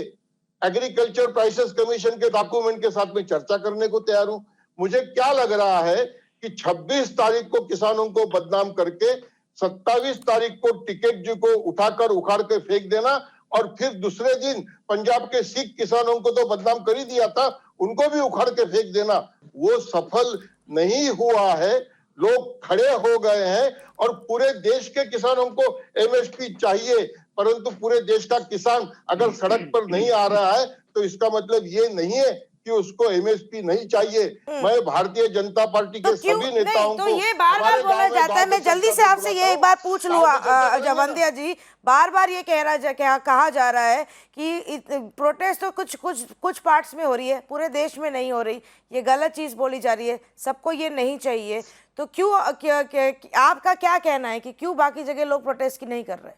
एग्रीकल्चर प्राइसेस कमीशन के डॉक्यूमेंट के साथ में चर्चा करने को तैयार हूं। मुझे क्या लग रहा है कि 26 तारीख को किसानों को बदनाम करके 27 तारीख को टिकैत जी को उठाकर उखाड़ के फेंक देना, और फिर दूसरे दिन पंजाब के सिख किसानों को तो बदनाम कर ही दिया था, उनको भी उखाड़ के फेंक देना, वो सफल नहीं हुआ है। लोग खड़े हो गए हैं, और पूरे देश के किसानों को MSP चाहिए, परंतु पूरे देश का किसान अगर सड़क पर नहीं आ रहा है तो इसका मतलब ये नहीं है कि उसको MSP नहीं चाहिए। मैं भारतीय जनता पार्टी के सभी नेताओं को, ये बार बार बोला जाता है, मैं जल्दी से आपसे ये एक बात पूछ लूँ जवंदिया जी, बार बार ये कहा जा रहा है कि प्रोटेस्ट तो कुछ पार्ट्स में हो रही है, पूरे देश में नहीं हो रही, ये गलत चीज बोली जा रही है, सबको ये नहीं चाहिए, तो क्यों आपका क्या कहना है कि क्यों बाकी जगह लोग प्रोटेस्ट की नहीं कर रहे?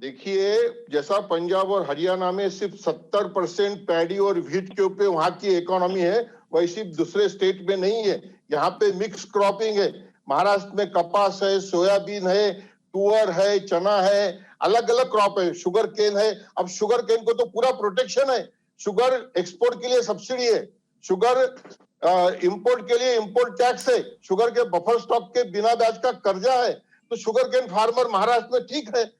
देखिए, जैसा पंजाब और हरियाणा में सिर्फ 70% पैडी और व्हीट के ऊपर वहां की इकोनॉमी है, वैसी दूसरे स्टेट में नहीं है। यहाँ पे मिक्स क्रॉपिंग है। महाराष्ट्र में कपास है, सोयाबीन है, तुअर है, चना है, अलग अलग क्रॉप है, शुगर केन है। अब शुगर केन को तो पूरा प्रोटेक्शन है, शुगर एक्सपोर्ट के लिए सब्सिडी है, शुगर इंपोर्ट के लिए इंपोर्ट टैक्स है, शुगर के बफर स्टॉक के बिना ब्याज का कर्जा है। तो शुगर केन फार्मर महाराष्ट्र में ठीक है।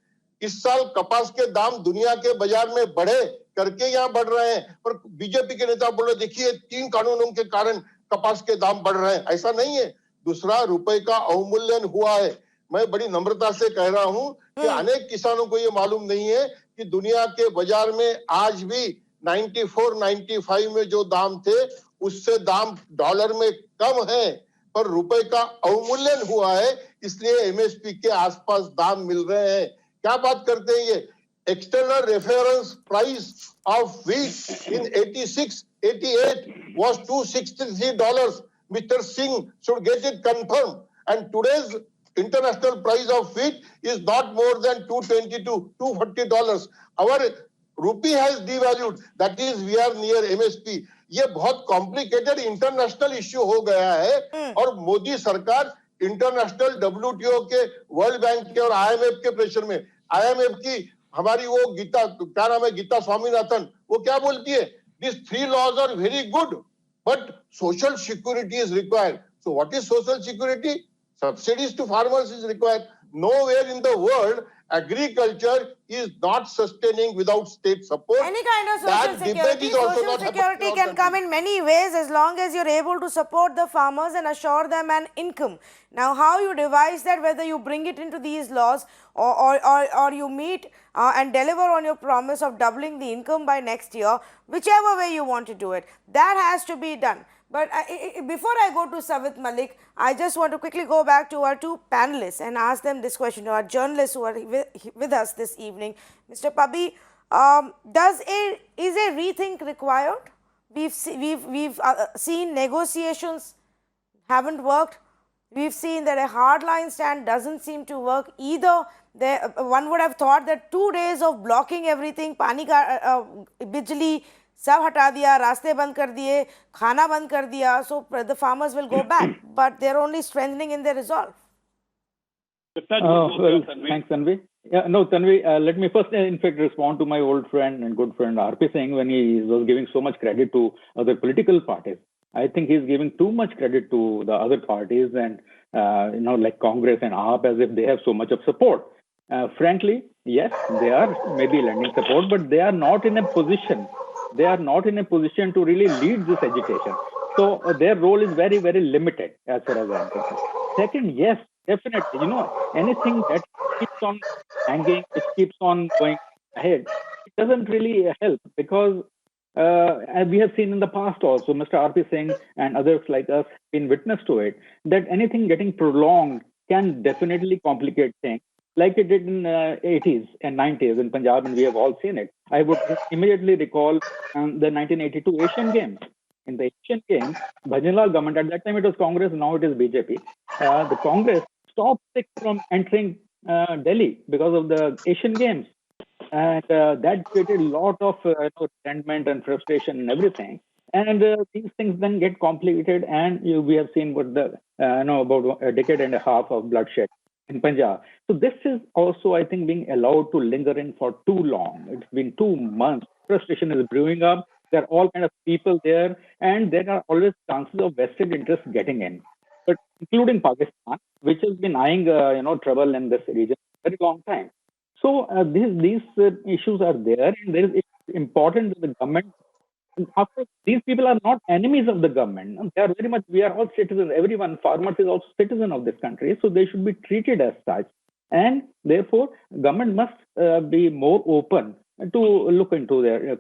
इस साल कपास के दाम दुनिया के बाजार में बढ़े करके यहाँ बढ़ रहे हैं, पर बीजेपी के नेता बोल रहे देखिए 3 कानूनों के कारण कपास के दाम बढ़ रहे हैं। ऐसा नहीं है। दूसरा, रुपए का अवमूल्यन हुआ है। मैं बड़ी नम्रता से कह रहा हूं कि अनेक किसानों को ये मालूम नहीं है कि दुनिया के बाजार में आज भी 94-95 में जो दाम थे उससे दाम डॉलर में कम है, पर रुपए का अवमूल्यन हुआ है, इसलिए MSP के आसपास दाम मिल रहे हैं। क्या बात करते हैं ये? External reference price of wheat in 86-88 was $263. Mr. Singh should get it confirmed, and today's international price of wheat is not more than $222-240. Our rupee has devalued, that is we are near MSP. ये बहुत कॉम्प्लिकेटेड इंटरनेशनल इश्यू हो गया है, और मोदी सरकार इंटरनेशनल WTO के, वर्ल्ड बैंक के और IMF के प्रेशर में, IMF की हमारी वो गीता, क्या नाम है, गीता स्वामीनाथन, वो क्या बोलती है? These 3 laws are very good, but social security is required. So what is social security? Subsidies to farmers is required. Nowhere in the world agriculture is not sustaining without state support. Any kind of That social debate security, is also social not happening security in our can come country. in many ways as long as you're able to support the farmers and assure them an income. Now, how you devise that, whether you bring it into these laws or you meet and deliver on your promise of doubling the income by next year, whichever way you want to do it, that has to be done. But before I go to Savit Malik, I just want to quickly go back to our two panelists and ask them this question, to our journalists who are with us this evening. Mr. Pabbi, is a rethink required? We've seen negotiations haven't worked. We've seen that a hardline stand doesn't seem to work either. One would have thought that 2 days of blocking everything, पानी का बिजली सब हटा दिया, रास्ते बंद कर दिए, खाना बंद कर दिया, so the farmers will go back, but they're only strengthening in their resolve. Well, thanks, Tanvi. Yeah, no, Tanvi, let me first, in fact, respond to my old friend and good friend RP Singh when he was giving so much credit to other political parties. I think he's giving too much credit to the other parties and, like Congress and AAP as if they have so much of support. Frankly, yes, they are maybe lending support, but they are not in a position. They are not in a position to really lead this agitation. So their role is very, very limited as far as I'm concerned. Second, yes, definitely, anything that keeps on hanging, it keeps on going ahead, it doesn't really help because as we have seen in the past also, Mr. RP Singh and others like us have been witness to it, that anything getting prolonged can definitely complicate things, like it did in 80s and 90s in Punjab, and we have all seen it. I would immediately recall the 1982 Asian Games. In the Asian Games, Bhajanlal government, at that time it was Congress, now it is BJP. The Congress stopped Sikhs from entering Delhi because of the Asian Games. And that created a lot of resentment and frustration and everything. And these things then get complicated, and we have seen what about a decade and a half of bloodshed in Punjab. So this is also, I think, being allowed to linger in for too long. It's been 2 months. Frustration is brewing up. There are all kinds of people there, and there are always chances of vested interests getting in, but including Pakistan, which has been eyeing trouble in this region for a very long time. So these issues are there, and it's important that the government. After these people are not enemies of the government. They are very much. We are all citizens. Everyone, farmers is also citizen of this country, so they should be treated as such. And therefore, government must be more open to look into their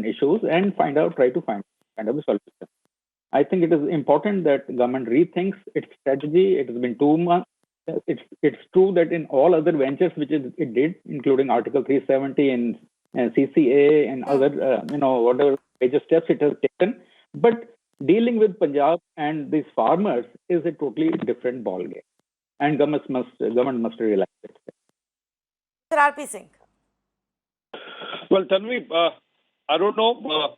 issues and try to find kind of a solution. I think it is important that government rethinks its strategy. It has been 2 months. It's true that in all other ventures which it did, including Article 370 and CCA and other, whatever major steps it has taken, but dealing with Punjab and these farmers is a totally different ballgame, and government must realize it. Sir RP Singh. Well, Tanvi, I don't know.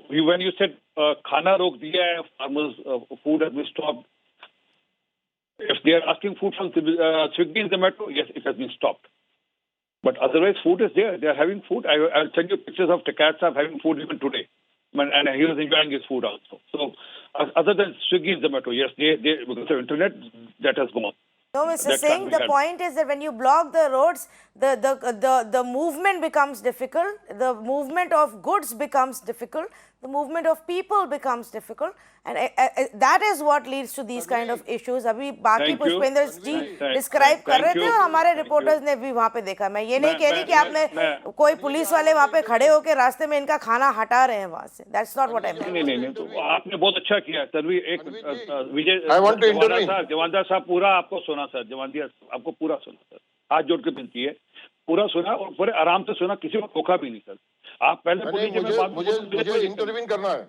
When you said khana rok diya hai, farmers' food has been stopped. If they are asking food from Swiggy and Zomato, yes, it has been stopped. But otherwise, food is there. They are having food. I'll send you pictures of Tekat Saab having food even today. And he was enjoying his food also. So, other than Swiggy and Zomato, yes, they because of internet, that has gone. No, Mr. Singh, the point is that when you block the roads, the movement becomes difficult, the movement of goods becomes difficult, the movement of people becomes difficult, and that is what leads to these kind of issues. अभी बाकी पुष्पेंद्र जी डिस्क्राइब कर रहे थे और हमारे रिपोर्टर्स ने भी वहाँ पे देखा. मैं ये नहीं कह रही कि आपने कोई पुलिस वाले वहाँ पे खड़े होकर रास्ते में इनका खाना हटा रहे हैं वहाँ से. That's not what I meant. नहीं, तो आपने बहुत अच्छा किया. तन्वी, एक विजय जवानदार साहब पूरा आपको सुना सर. जवानदार आपको पूरा सुना सर. हाथ जोड़ के विनती है, पूरा सुना और बड़े आराम से सुना, किसी को धोखा भी नहीं सर. आप पहले बोल दीजिए, मुझे इंटरव्यू करना है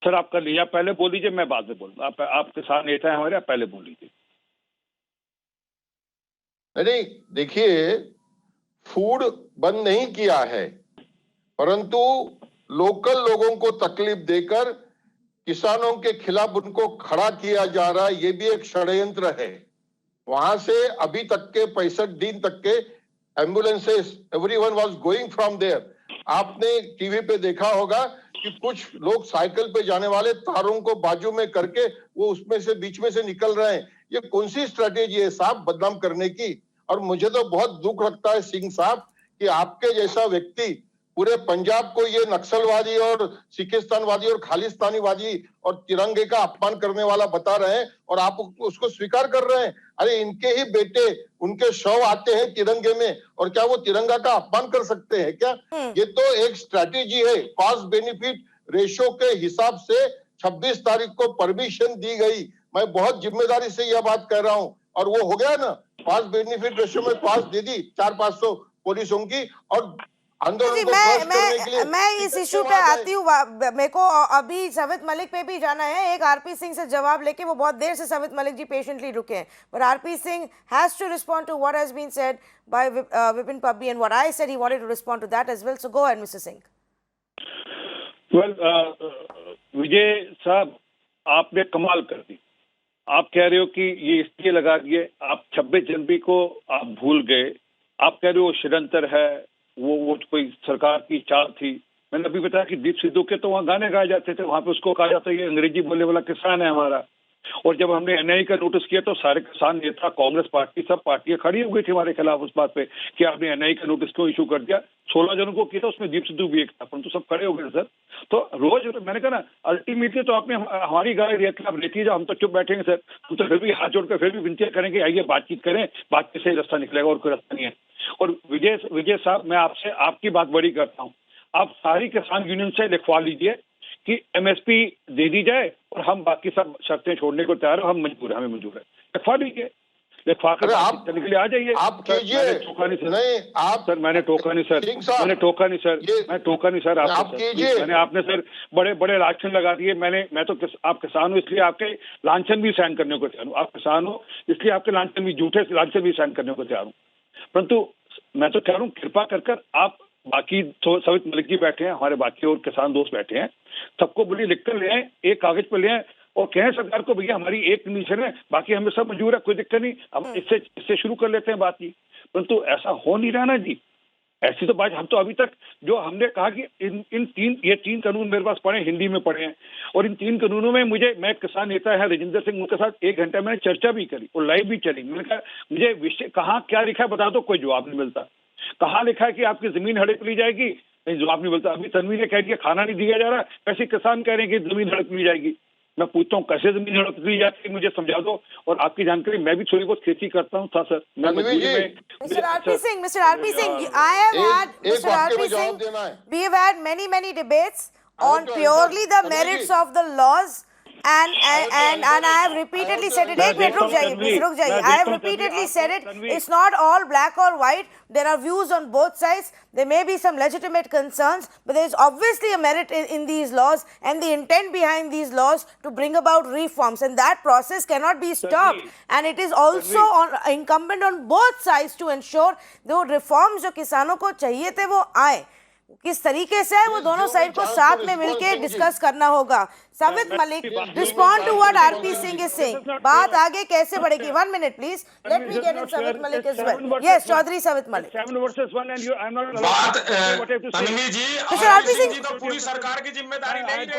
सर. आप कर लीजिए, आप पहले बोल दीजिए, मैं बाद में बोलूँ. आप किसान नेता है हमारे, आप पहले बोल लीजिए. नहीं, देखिए, फूड बंद नहीं किया है, परंतु लोकल लोगों को तकलीफ देकर किसानों के खिलाफ उनको खड़ा किया जा रहा है. ये भी एक षड्यंत्र है. वहां से अभी तक के 65 दिन तक के ambulances, everyone was going from there. आपने टीवी पे देखा होगा कि कुछ लोग साइकिल पे जाने वाले तारों को बाजू में करके वो उसमें से बीच में से निकल रहे हैं. ये कौन सी स्ट्रेटेजी है साहब बदनाम करने की? और मुझे तो बहुत दुख लगता है सिंह साहब कि आपके जैसा व्यक्ति पूरे पंजाब को ये नक्सलवादी और सिखिस्तानवादी और खालिस्तानीवादी और तिरंगे का अपमान करने वाला बता रहे हैं और आप उसको स्वीकार कर रहे हैं। अरे इनके ही बेटे, उनके शव आते हैं तिरंगे में, और क्या वो तिरंगा का अपमान कर सकते हैं क्या? ये तो एक स्ट्रैटेजी है। कॉस्ट बेनिफिट रेशो के हिसाब से 26 तारीख को परमिशन दी गई। मैं बहुत जिम्मेदारी से यह बात कह रहा हूं, और वो हो गया ना, कॉस्ट बेनिफिट रेशो में कॉस्ट दे दी 400-500 पुलिसों की, और जी, मैं इस इशू पे आती हूँ। मेरे को अभी सवित मलिक पे भी जाना है। एक आरपी सिंह से जवाब लेके, वो बहुत देर से सवित मलिक जी पेशेंटली रुके हैं, but RP Singh has to respond to what has been said by Vipin Pabbi and what I said he wanted to respond to that as well. So go ahead mister Singh. Well Vijay साहब, आपने कमाल कर दी। आप कह रहे हो कि ये इसलिए लगा दिए, आप 26 जनवरी को आप भूल गए। आप कह रहे हो षड्यंत्र है, वो कोई सरकार की चाल थी। मैंने अभी बताया कि दीप सिद्धू के तो वहाँ गाने गाए जाते थे, वहां पे उसको कहा जाता है ये अंग्रेजी बोलने वाला किसान है हमारा। और जब हमने एनआई का नोटिस किया तो सारे किसान नेता, कांग्रेस पार्टी, सब पार्टियां खड़ी हो गई थी हमारे खिलाफ उस बात पे कि आपने एनआई का नोटिस क्यों इशू कर दिया। 16 जनों को किया था, उसमें दीप सिद्धू भी एक था, परंतु सब खड़े हो गए सर। तो रोज मैंने कहा ना, अल्टीमेटली तो आपने हमारी गाय रेती जाओ, हम तो चुप बैठेंगे सर। हम तो फिर भी हाथ जोड़कर फिर भी विनती करेंगे, आइए बातचीत करें, बातचीत से ही रास्ता निकलेगा, और कोई रास्ता नहीं है। और विजय साहब, मैं आपसे आपकी बात बड़ी करता हूँ। आप सारी किसान यूनियन से लिखवा लीजिए कि एमएसपी दे दी जाए और हम बाकी सब शर्तें छोड़ने को तैयार हो, हम मंजूर है, हमें मंजूर है। लिखवा लीजिए, लिखवा कर बातचीत करने के लिए आ जाइए। आप कीजिए। मैंने टोका नहीं सर, मैंने टोका नहीं सर आपसे। मैंने आपने सर बड़े बड़े लांछन लगा दिए। मैं तो आप किसान हो इसलिए आपके लांछन भी सहन करने को तैयार हूँ। आप किसान हो इसलिए आपके लांछन भी, झूठे लांछन भी सहन करने को तैयार हूँ। परंतु मैं तो कह रहा हूँ, कृपा कर आप, बाकी सवित मलिक जी बैठे हैं, हमारे बाकी और किसान दोस्त बैठे हैं, सबको बोलिए लिख कर ले आए, एक कागज पर ले आए और कहें सरकार को, भैया हमारी एक कंडीशन है, बाकी हमें सब मंजूर है, कोई दिक्कत नहीं, हम इससे शुरू कर लेते हैं बात की। परंतु ऐसा हो नहीं रहा ना जी। ऐसी तो बात, हम तो अभी तक जो हमने कहा कि इन तीन कानून मेरे पास पढ़े, हिंदी में पढ़े हैं, और इन 3 कानूनों में मैं किसान नेता है राजेंद्र सिंह, उनके साथ 1 घंटा मैंने चर्चा भी करी और लाइव भी चली। मैंने कहा मुझे विषय कहाँ क्या लिखा है बता दो, कोई जवाब नहीं मिलता। कहाँ लिखा है कि आपकी जमीन हड़प ली जाएगी, नहीं जवाब नहीं मिलता। अभी तन्वी ने कह दिया खाना नहीं दिया जा रहा, कैसे किसान कह रहे हैं कि जमीन हड़प ली जाएगी। मैं पूछता हूँ कैसे जमीन हड़प ली जाती है, मुझे समझा दो। और आपकी जानकारी, मैं भी थोड़ी बहुत खेती करता हूँ था sir. Mr. RP Singh, we have had many debates on purely the merits of the laws. And I have repeatedly said it. एक मिनट रुक जाइए. I have repeatedly said it. It's not all black or white. There are views on both sides. There may be some legitimate concerns, but there is obviously a merit in these laws and the intent behind these laws to bring about reforms, and that process cannot be stopped. And it is also incumbent on both sides to ensure the reforms जो किसानों को चाहिए थे वो आए। किस तरीके से है वो दोनों साइड को साथ में मिलकर डिस्कस करना होगा। Savit Malik, respond to what RP Singh is saying. बात आगे कैसे बढ़ेगी? 1 minute please, let me get in Savit Malik as well. Yes, Chaudhary Savit Malik. 7 versus 1 and I am not allowed to say. Tanvi ji, Mr. RP Singh, तो पूरी सरकार की जिम्मेदारी नहीं ले।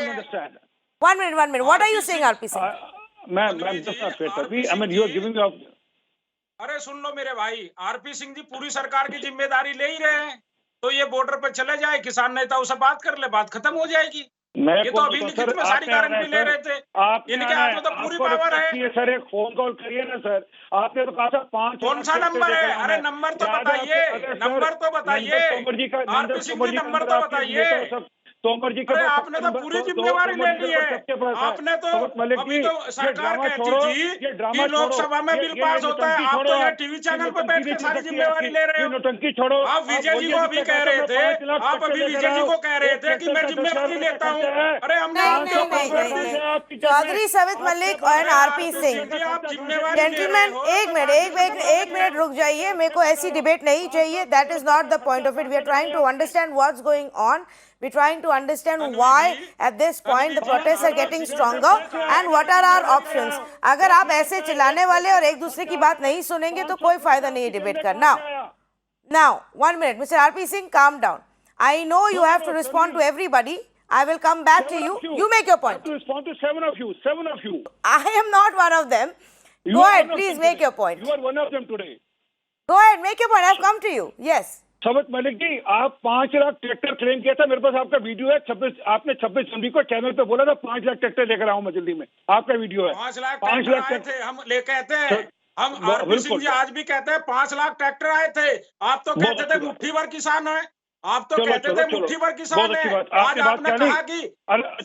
1 minute. What are you saying, RP Singh? I mean, you are giving up. अरे सुन लो मेरे भाई, आरपी सिंह जी पूरी सरकार की जिम्मेदारी ले ही रहे हैं, तो ये बॉर्डर पर चले जाए, किसान नेताओं से बात कर ले, बात खत्म हो जाएगी। ये तो अभी लिखित में सारी गारंटी ले रहे थे, इनके हाथ में तो पूरी पावर है। सर एक फोन कॉल करिए ना सर, आपने तो कहा था 5। कौन सा नंबर है? अरे नंबर तो बताइए, नंबर तो बताइए, आरपी सिंह जी नंबर तो बताइए। तोमर जी के आपने तो पूरी जिम्मेवारी ले ली है। आपने तो अभी तो सरकार कहती थी कि लोकसभा में बिल पास होता है, आप तो यहाँ टीवी चैनल पर बैठ के सारी जिम्मेवारी ले रहे हो। नौटंकी छोड़ो। आप विजय जी को अभी कह रहे थे, आप अभी विजय जी को कह रहे थे कि मैं जिम्मेवारी लेता हूँ। अरे हम चौधरी सवित मलिक और आरपी सिंह, जेंटलमैन एक मिनट रुक जाइए। मेरे को ऐसी डिबेट नहीं चाहिए। That is not the point of it. We are trying to understand what's going on. We're trying to understand why at this point the protests are getting stronger and what are our options. अगर आप ऐसे चिल्लाने वाले और एक दूसरे की बात नहीं सुनेंगे तो कोई फायदा नहीं है डिबेट करना. Now, 1 minute. Mr. RP Singh, calm down. I know you have to respond to everybody. I will come back to you. You make your point. I have to respond to 7 of you. 7 of you. I am not one of them. Go ahead, please make your point. You are one of them today. Go ahead, make your point. I've come to you. Yes. सबत मलिक जी, आप 5 लाख ट्रैक्टर क्लेम किया था, मेरे पास आपका वीडियो है। 26 जनवरी को चैनल पे बोला था 5 लाख ट्रैक्टर लेकर आऊं मैं जल्दी में, आपका वीडियो है। 5 लाख ट्रैक्टर आए थे, हम ले कहते हैं, हम आरपी सिंह जी आज भी कहते हैं 5 लाख ट्रैक्टर आए थे। आप तो कहते थे मुट्ठी भर किसान है, आप तो कहते थे मुट्ठी भर किसान है। आज आपने कहा कि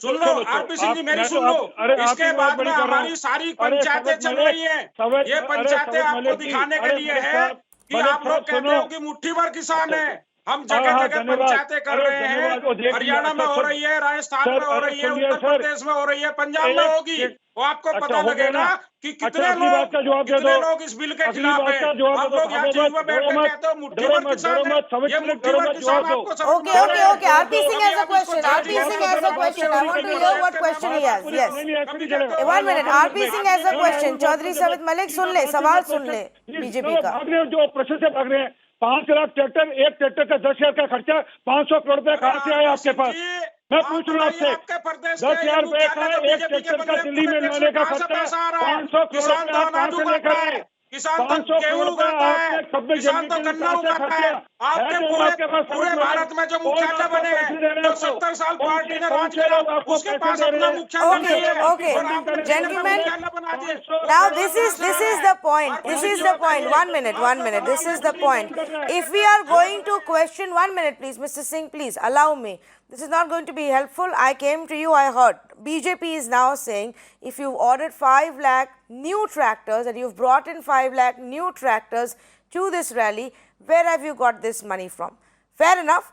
सुन लो आरपी सिंह जी, मेरी सुन लो, इसके बाद में हमारी सारी पंचायतें चल रही है। ये पंचायतें आपको दिखाने के लिए है कि आप लोग कहते हो कि मुट्ठी भर किसान है। हम जगह जगह पंचायतें कर रहे हैं, हरियाणा में हो रही है, राजस्थान में हो रही है, उत्तर प्रदेश में हो रही है, पंजाब में होगी। वो आपको पता लगेगा कि कितने लोग इस बिल के खिलाफ है। आप लोग यहाँ टीवी में बैठ के कहते हो मुट्ठी भर किसान है, ये मुट्ठी भर किसान आपको Okay. RP Singh has a question. RP Singh has a question. I want to hear what question he has. Yes. 1 minute. RP Singh has a question. Chaudhary सबित मलिक सुन ले, सवाल सुन ले बीजेपी का। जो प्रोसेस से भाग रहे हैं, 5 लाख ट्रैक्टर, एक ट्रैक्टर का 10,000 का खर्चा, 500 करोड़ रुपए कहाँ से आया आपके पास? मैं पूछ रहा हूँ आपसे, 10,000 रुपए का एक ट्रैक्टर का दिल्ली में लाने का खर्चा 500 करोड़ रुपए कहाँ से लेकर आए? किसान तो गेहूं उगाता है, किसान तो गन्ना उगाता है। आपके पूरे भारत में जो मुख्यालय बने हैं, जो 70 साल पार्टी ने राज किया, उसके पास अपना मुख्यालय नहीं है। Okay, gentlemen. Now this is the point. This is the point. 1 minute. This is the point. If we are going to question, 1 minute, please, Mr. Singh, please allow me. This is not going to be helpful. I came to you, I heard. BJP is now saying if you've ordered 5 lakh new tractors and you've brought in 5 lakh new tractors to this rally, where have you got this money from? Fair enough.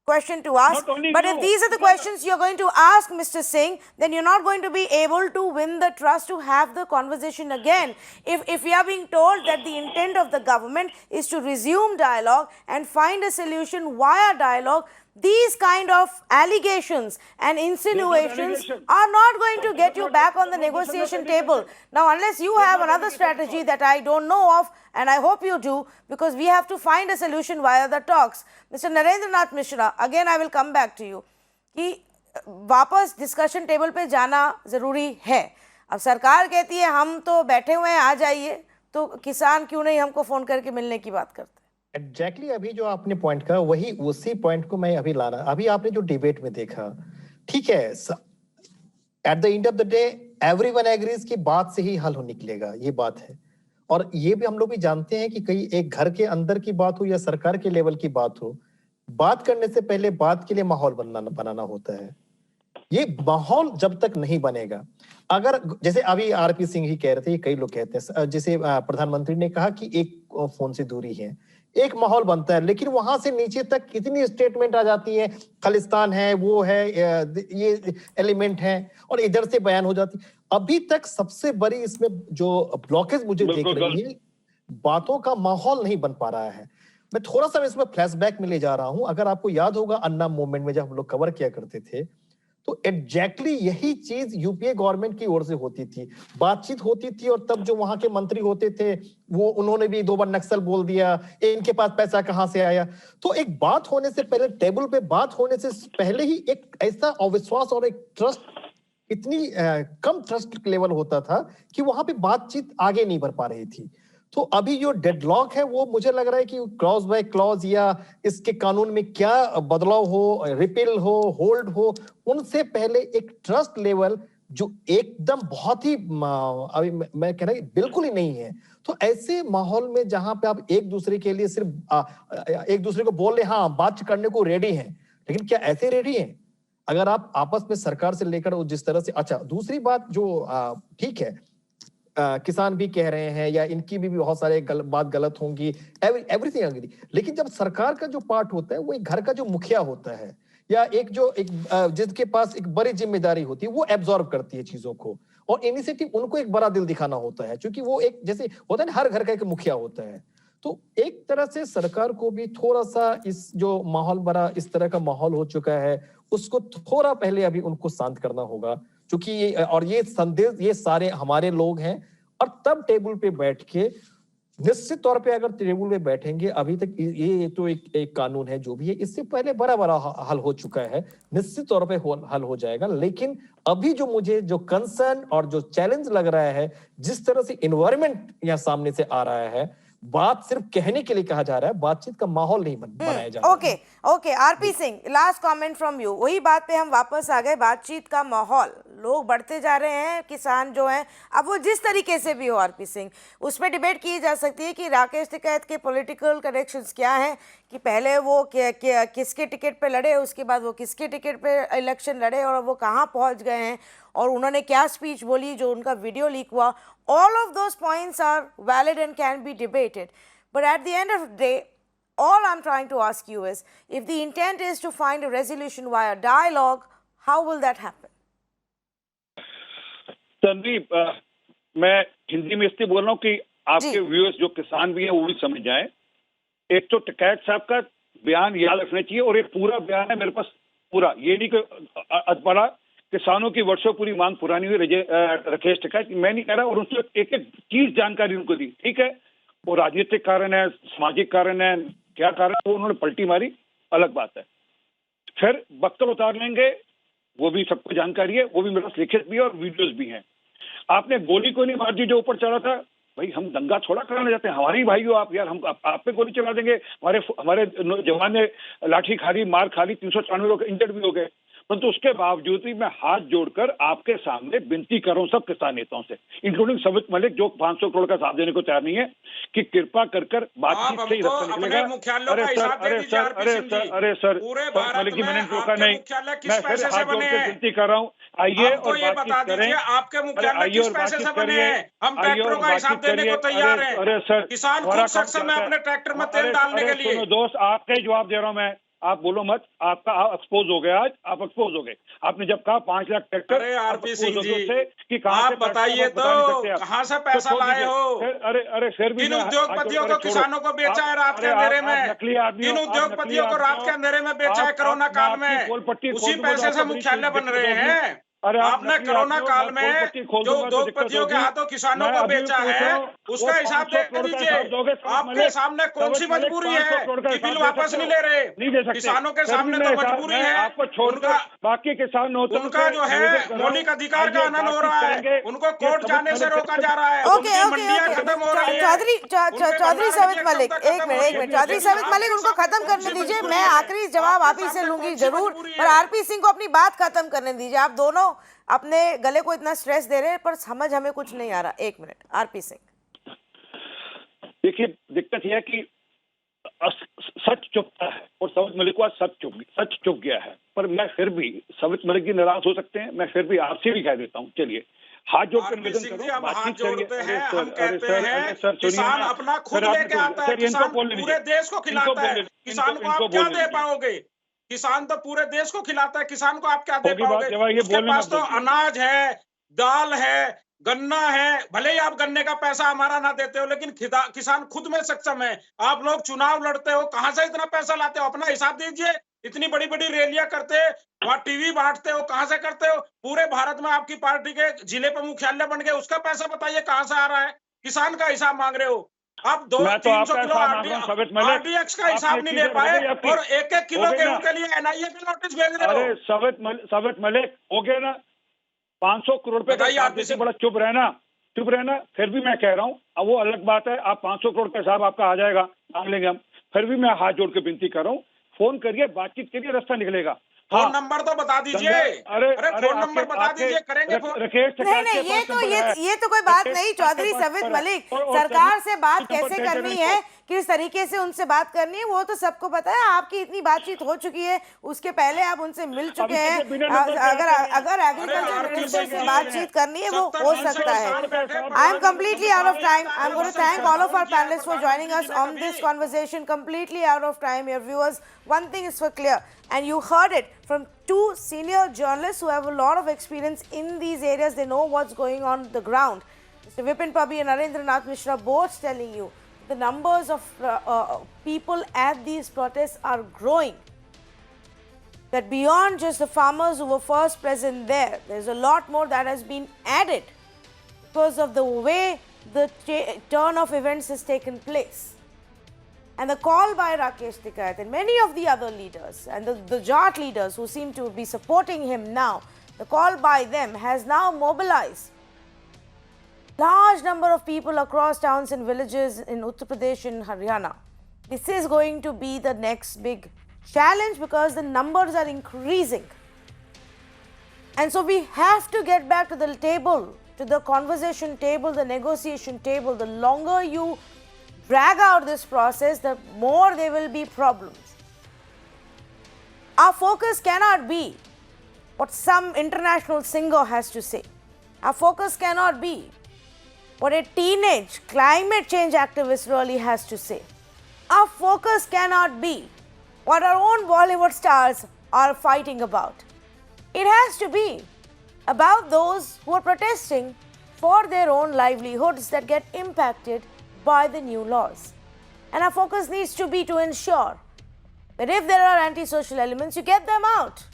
Question to ask. But if these are the questions you're going to ask Mr. Singh, then you're not going to be able to win the trust to have the conversation again. If we are being told that the intent of the government is to resume dialogue and find a solution via dialogue, these kind of allegations and insinuations are not going to get you back on the negotiation table. Now, unless you have another strategy that I don't know of, and I hope you do, because we have to find a solution via the talks. Mr. Narendranath Mishra, again I will come back to you, कि वापस डिस्कशन टेबल पे जाना ज़रूरी है। अब सरकार कहती है हम तो बैठे हुए हैं, आ जाइए, तो किसान क्यों नहीं हमको फ़ोन करके मिलने की बात करते? एग्जैक्टली अभी जो आपने पॉइंट कहा वही उसी पॉइंट को मैं अभी ला रहा। अभी आपने जो डिबेट में देखा, ठीक है, at the end of the day everyone agrees की बात से ही हल हो निकलेगा, ये बात है। और ये भी हम लोग भी जानते हैं कि कहीं एक घर के अंदर की बात हो या सरकार के लेवल की बात हो, बात करने से पहले बात के लिए माहौल बनाना होता है। ये माहौल जब तक नहीं बनेगा, अगर जैसे अभी आरपी सिंह ही कह रहे थे, कई लोग कहते हैं, जैसे प्रधानमंत्री ने कहा कि एक फोन से दूरी है, एक माहौल बनता है, लेकिन वहां से नीचे तक कितनी स्टेटमेंट आ जाती है, खालिस्तान है, वो है, ये एलिमेंट है, और इधर से बयान हो जाती। अभी तक सबसे बड़ी इसमें जो ब्लॉकेज मुझे दिख रही है, बातों का माहौल नहीं बन पा रहा है। मैं थोड़ा सा इसमें फ्लैशबैक में ले जा रहा हूं। अगर आपको याद होगा अन्ना मूवमेंट में जब हम लोग कवर किया करते थे, तो एग्जैक्टली यही चीज यूपीए गवर्नमेंट की ओर से होती थी, बातचीत होती थी, और तब जो वहां के मंत्री होते थे वो उन्होंने भी 2 बार नक्सल बोल दिया, इनके पास पैसा कहां से आया। तो एक बात होने से पहले, टेबल पे बात होने से पहले ही एक ऐसा अविश्वास और एक ट्रस्ट, इतनी कम ट्रस्ट लेवल होता था कि वहां पे बातचीत आगे नहीं बढ़ पा रही थी। तो अभी जो डेडलॉक है वो मुझे लग रहा है कि क्लॉज बाय क्लॉज या इसके कानून में क्या बदलाव हो, रिपील हो, होल्ड हो, उनसे पहले एक ट्रस्ट लेवल जो एकदम बहुत ही अभी मैं कह रहा हूं बिल्कुल ही नहीं है। तो ऐसे माहौल में जहां पे आप एक दूसरे के लिए सिर्फ एक दूसरे को बोल रहे, हाँ बात करने को रेडी हैं, लेकिन क्या ऐसे रेडी हैं? अगर आप आपस में सरकार से लेकर जिस तरह से, अच्छा दूसरी बात जो ठीक है, किसान भी कह रहे हैं या इनकी भी बहुत सारे बात गलत होंगी, एवरीथिंग एग्री, लेकिन जब सरकार का जो पार्ट होता है वो एक घर का जो मुखिया होता है या एक जिसके पास एक बड़ी जिम्मेदारी होती है, वो एब्जॉर्ब करती है चीजों को, और इनिशिएटिव उनको एक बड़ा दिल दिखाना होता है, क्योंकि वो एक जैसे होता है ना, हर घर का एक मुखिया होता है। तो एक तरह से सरकार को भी थोड़ा सा इस जो माहौल बड़ा इस तरह का माहौल हो चुका है, उसको थोड़ा पहले अभी उनको शांत करना होगा, क्योंकि ये संदेश ये सारे हमारे लोग हैं, और तब टेबल पे बैठ के निश्चित तौर पे अगर टेबल पे बैठेंगे, अभी तक ये तो एक कानून है जो भी है, इससे पहले बड़ा हल हो चुका है, निश्चित तौर पे हल हो जाएगा। लेकिन अभी जो मुझे जो कंसर्न और जो चैलेंज लग रहा है, जिस तरह से एनवायरनमेंट यहाँ सामने से आ रहा है, बात सिर्फ कहने के लिए कहा जा रहा है, बातचीत का माहौल नहीं बनाया जा रहा। Okay okay, RP Singh, last comment from you. वही बात पे हम वापस आ गए, बातचीत का माहौल, लोग बढ़ते जा रहे हैं, किसान जो हैं, अब वो जिस तरीके से भी हो आरपी सिंह, उस पर डिबेट की जा सकती है कि राकेश टिकैत के पॉलिटिकल कनेक्शंस क्या हैं, कि पहले वो किसके टिकट पे लड़े, उसके बाद वो किसके टिकट पे इलेक्शन लड़े और वो कहाँ पहुँच गए हैं, और उन्होंने क्या स्पीच बोली जो उनका वीडियो लीक हुआ। All of those points are valid and can be debated. But at the end of the day, all I'm trying to ask you is, if the intent is to find a resolution via dialogue, how will that happen? Sandeep, मैं हिंदी में इसलिए बोल रहा हूँ कि आपके व्यूअर्स जो किसान भी हैं वो भी समझ जाएं। एक तो टिकैत साहब का बयान याद रखना चाहिए, और ये पूरा बयान है मेरे पास पूरा, ये नहीं कि बड़ा किसानों की वर्षों पूरी मांग पुरानी हुई राकेश टिकैत, मैं नहीं कह रहा, और उससे एक एक चीज जानकारी उनको दी, ठीक है, वो राजनीतिक कारण है, सामाजिक कारण है, क्या कारण है, वो उन्होंने पलटी मारी, अलग बात है। फिर बख्तर उतार लेंगे, वो भी सबको जानकारी है, वो भी मेरे पास लिखित भी है और वीडियोस भी हैं। आपने गोली को नहीं मार दी जो ऊपर चढ़ा था, भाई हम दंगा थोड़ा कराने जाते हैं, हमारे ही भाई हो आप यार, हम आप पे गोली चला देंगे, हमारे जवान ने लाठी खा ली, मार खा ली, 394 लोग इंजर्ड भी हो गए, परंतु उसके बावजूद भी मैं हाथ जोड़कर आपके सामने विनती कर रहा हूं सब किसान नेताओं से, इंक्लूडिंग सबित मलिक जो 500 करोड़ का साथ देने को तैयार नहीं है, कि कृपा कर बातचीत से ही रास्ता निकलेगा। अरे सर मलिक जी, मैंने रोका नहीं, मैं फिर हाथ जोड़कर विनती कर रहा हूँ, आइए और बातचीत करें, आपके मुख्यालय किस पैसे से बने हैं, हम ट्रैक्टरों का हिसाब देने को तैयार हैं। अरे सर, किसान खुद सक्षम है अपने ट्रैक्टर में तेल डालने के लिए। दोस्त, आपका ही जवाब दे रहा हूँ मैं, आप बोलो मत, आपका एक्सपोज हो गया, आज आप एक्सपोज हो गए। आपने जब कहा 5 लाख ट्रैक्टर, अरे आरपी सिंह जी, कि कहां आप बताइए तो कहां से पैसा लाए हो? अरे फिर भी इन उद्योगपतियों को किसानों को बेचा है रात के अंधेरे में, इन उद्योगपतियों को रात के अंधेरे में बेचा है कोरोना काल में, उसी पैसे से मुख्यालय बन रहे हैं। आपने कोरोना काल में जो उद्योगपतियों के हाथों किसानों को बेचा है, उसका हिसाब दे दीजिए। आपके सामने कौन सी मजबूरी है कि बिल वापस नहीं ले रहे? किसानों के सामने तो मजबूरी है, आपको छोड़कर बाकी किसान उनका जो है मौलिक अधिकार का हनन हो रहा है, उनको कोर्ट जाने से रोका जा रहा है, मंडियां खत्म हो रही है। चौधरी सबित मलिक, एक मिनट, चौधरी सबित मलिक, उनको खत्म करने दीजिए, मैं आखिरी जवाब आप ही से लूंगी जरूर, पर आरपी सिंह को अपनी बात खत्म करने दीजिए। आप दोनों अपने गले को इतना स्ट्रेस दे रहे हैं पर समझ हमें कुछ नहीं आ रहा। 1 मिनट, आरपी सिंह। देखिए, दिक्कत यह है कि सच चुपता है, और सबित मलिक को सच चुप गया है, पर मैं फिर भी, सबित मलिक जी नाराज हो सकते हैं, मैं फिर भी आपसे भी कह देता हूँ, चलिए हाथ जोड़कर निवेदन करो, बातचीत करिए। हम कहते हैं किसान अपना खुद लेके आता है, किसान पूरे देश को खिलाता है, किसान को आप क्या दे पाओगे? किसान तो पूरे देश को खिलाता है, किसान को आप क्या दे पाओगे? उसके पास तो अनाज है, दाल है, गन्ना है, भले ही आप गन्ने का पैसा हमारा ना देते हो, लेकिन किसान खुद में सक्षम है। आप लोग चुनाव लड़ते हो, कहां से इतना पैसा लाते हो? अपना हिसाब दीजिए। इतनी बड़ी बड़ी रैलियां करते हो, वहां टीवी बांटते हो, कहां से करते हो? पूरे भारत में आपकी पार्टी के जिले पर मुख्यालय बन गए, उसका पैसा बताइए कहां से आ रहा है? किसान का हिसाब मांग रहे हो आप। 200-300 किलो आरडीएक्स का हिसाब नहीं ले पाए और 1-1 किलो गेहूं के लिए एनआईए का नोटिस भेज रहे हो। सबित मलिक, हो गया ना 500 करोड़ रुपए का, बड़ा चुप रहना। फिर भी मैं कह रहा हूँ, अब वो अलग बात है, आप 500 करोड़ का हिसाब आपका आ जाएगा, मांग लेंगे हम, फिर भी मैं हाथ जोड़ के विनती कर रहा हूँ, फोन करिए, बातचीत करिए, रास्ता निकलेगा। फोन नंबर तो बता दीजिए। अरे फोन नंबर बता दीजिए, करेंगे फोन। नहीं, ये तो कोई बात नहीं। चौधरी सबित मलिक, सरकार से बात कैसे करनी है, किस तरीके से उनसे बात करनी है, वो तो सबको पता है। आपकी इतनी बातचीत हो चुकी है, उसके पहले आप उनसे मिल चुके हैं। अगर एग्रीकल्चर मिनिस्टर से बातचीत करनी है, वो हो सकता है। I am completely out of time. I'm going to thank all of our panelists for joining us on this conversation. Completely out of time, your viewers. One thing is for clear, and you heard it from 2 senior journalists who have a lot of experience in these areas. They know what's going on the ground. Mr. Vipin Pabbi and Narendranath Mishra both telling you the numbers of people at these protests are growing. That beyond just the farmers who were first present there, there's a lot more that has been added because of the way the turn of events has taken place. And the call by Rakesh Tikayat and many of the other leaders and the Jat leaders who seem to be supporting him now, the call by them has now mobilized large number of people across towns and villages in Uttar Pradesh and Haryana. This is going to be the next big challenge because the numbers are increasing. And so we have to get back to the table, to the conversation table, the negotiation table. The longer you drag out this process, the more there will be problems. Our focus cannot be what some international singer has to say. Our focus cannot be what a teenage climate change activist really has to say. Our focus cannot be what our own Bollywood stars are fighting about. It has to be about those who are protesting for their own livelihoods that get impacted by the new laws. And our focus needs to be to ensure that if there are antisocial elements, you get them out.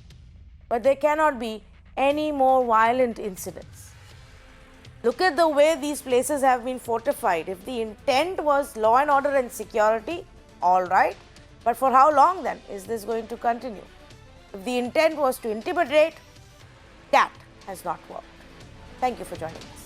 But there cannot be any more violent incidents. Look at the way these places have been fortified. If the intent was law and order and security, all right. But for how long then is this going to continue? If the intent was to intimidate, that has not worked. Thank you for joining us.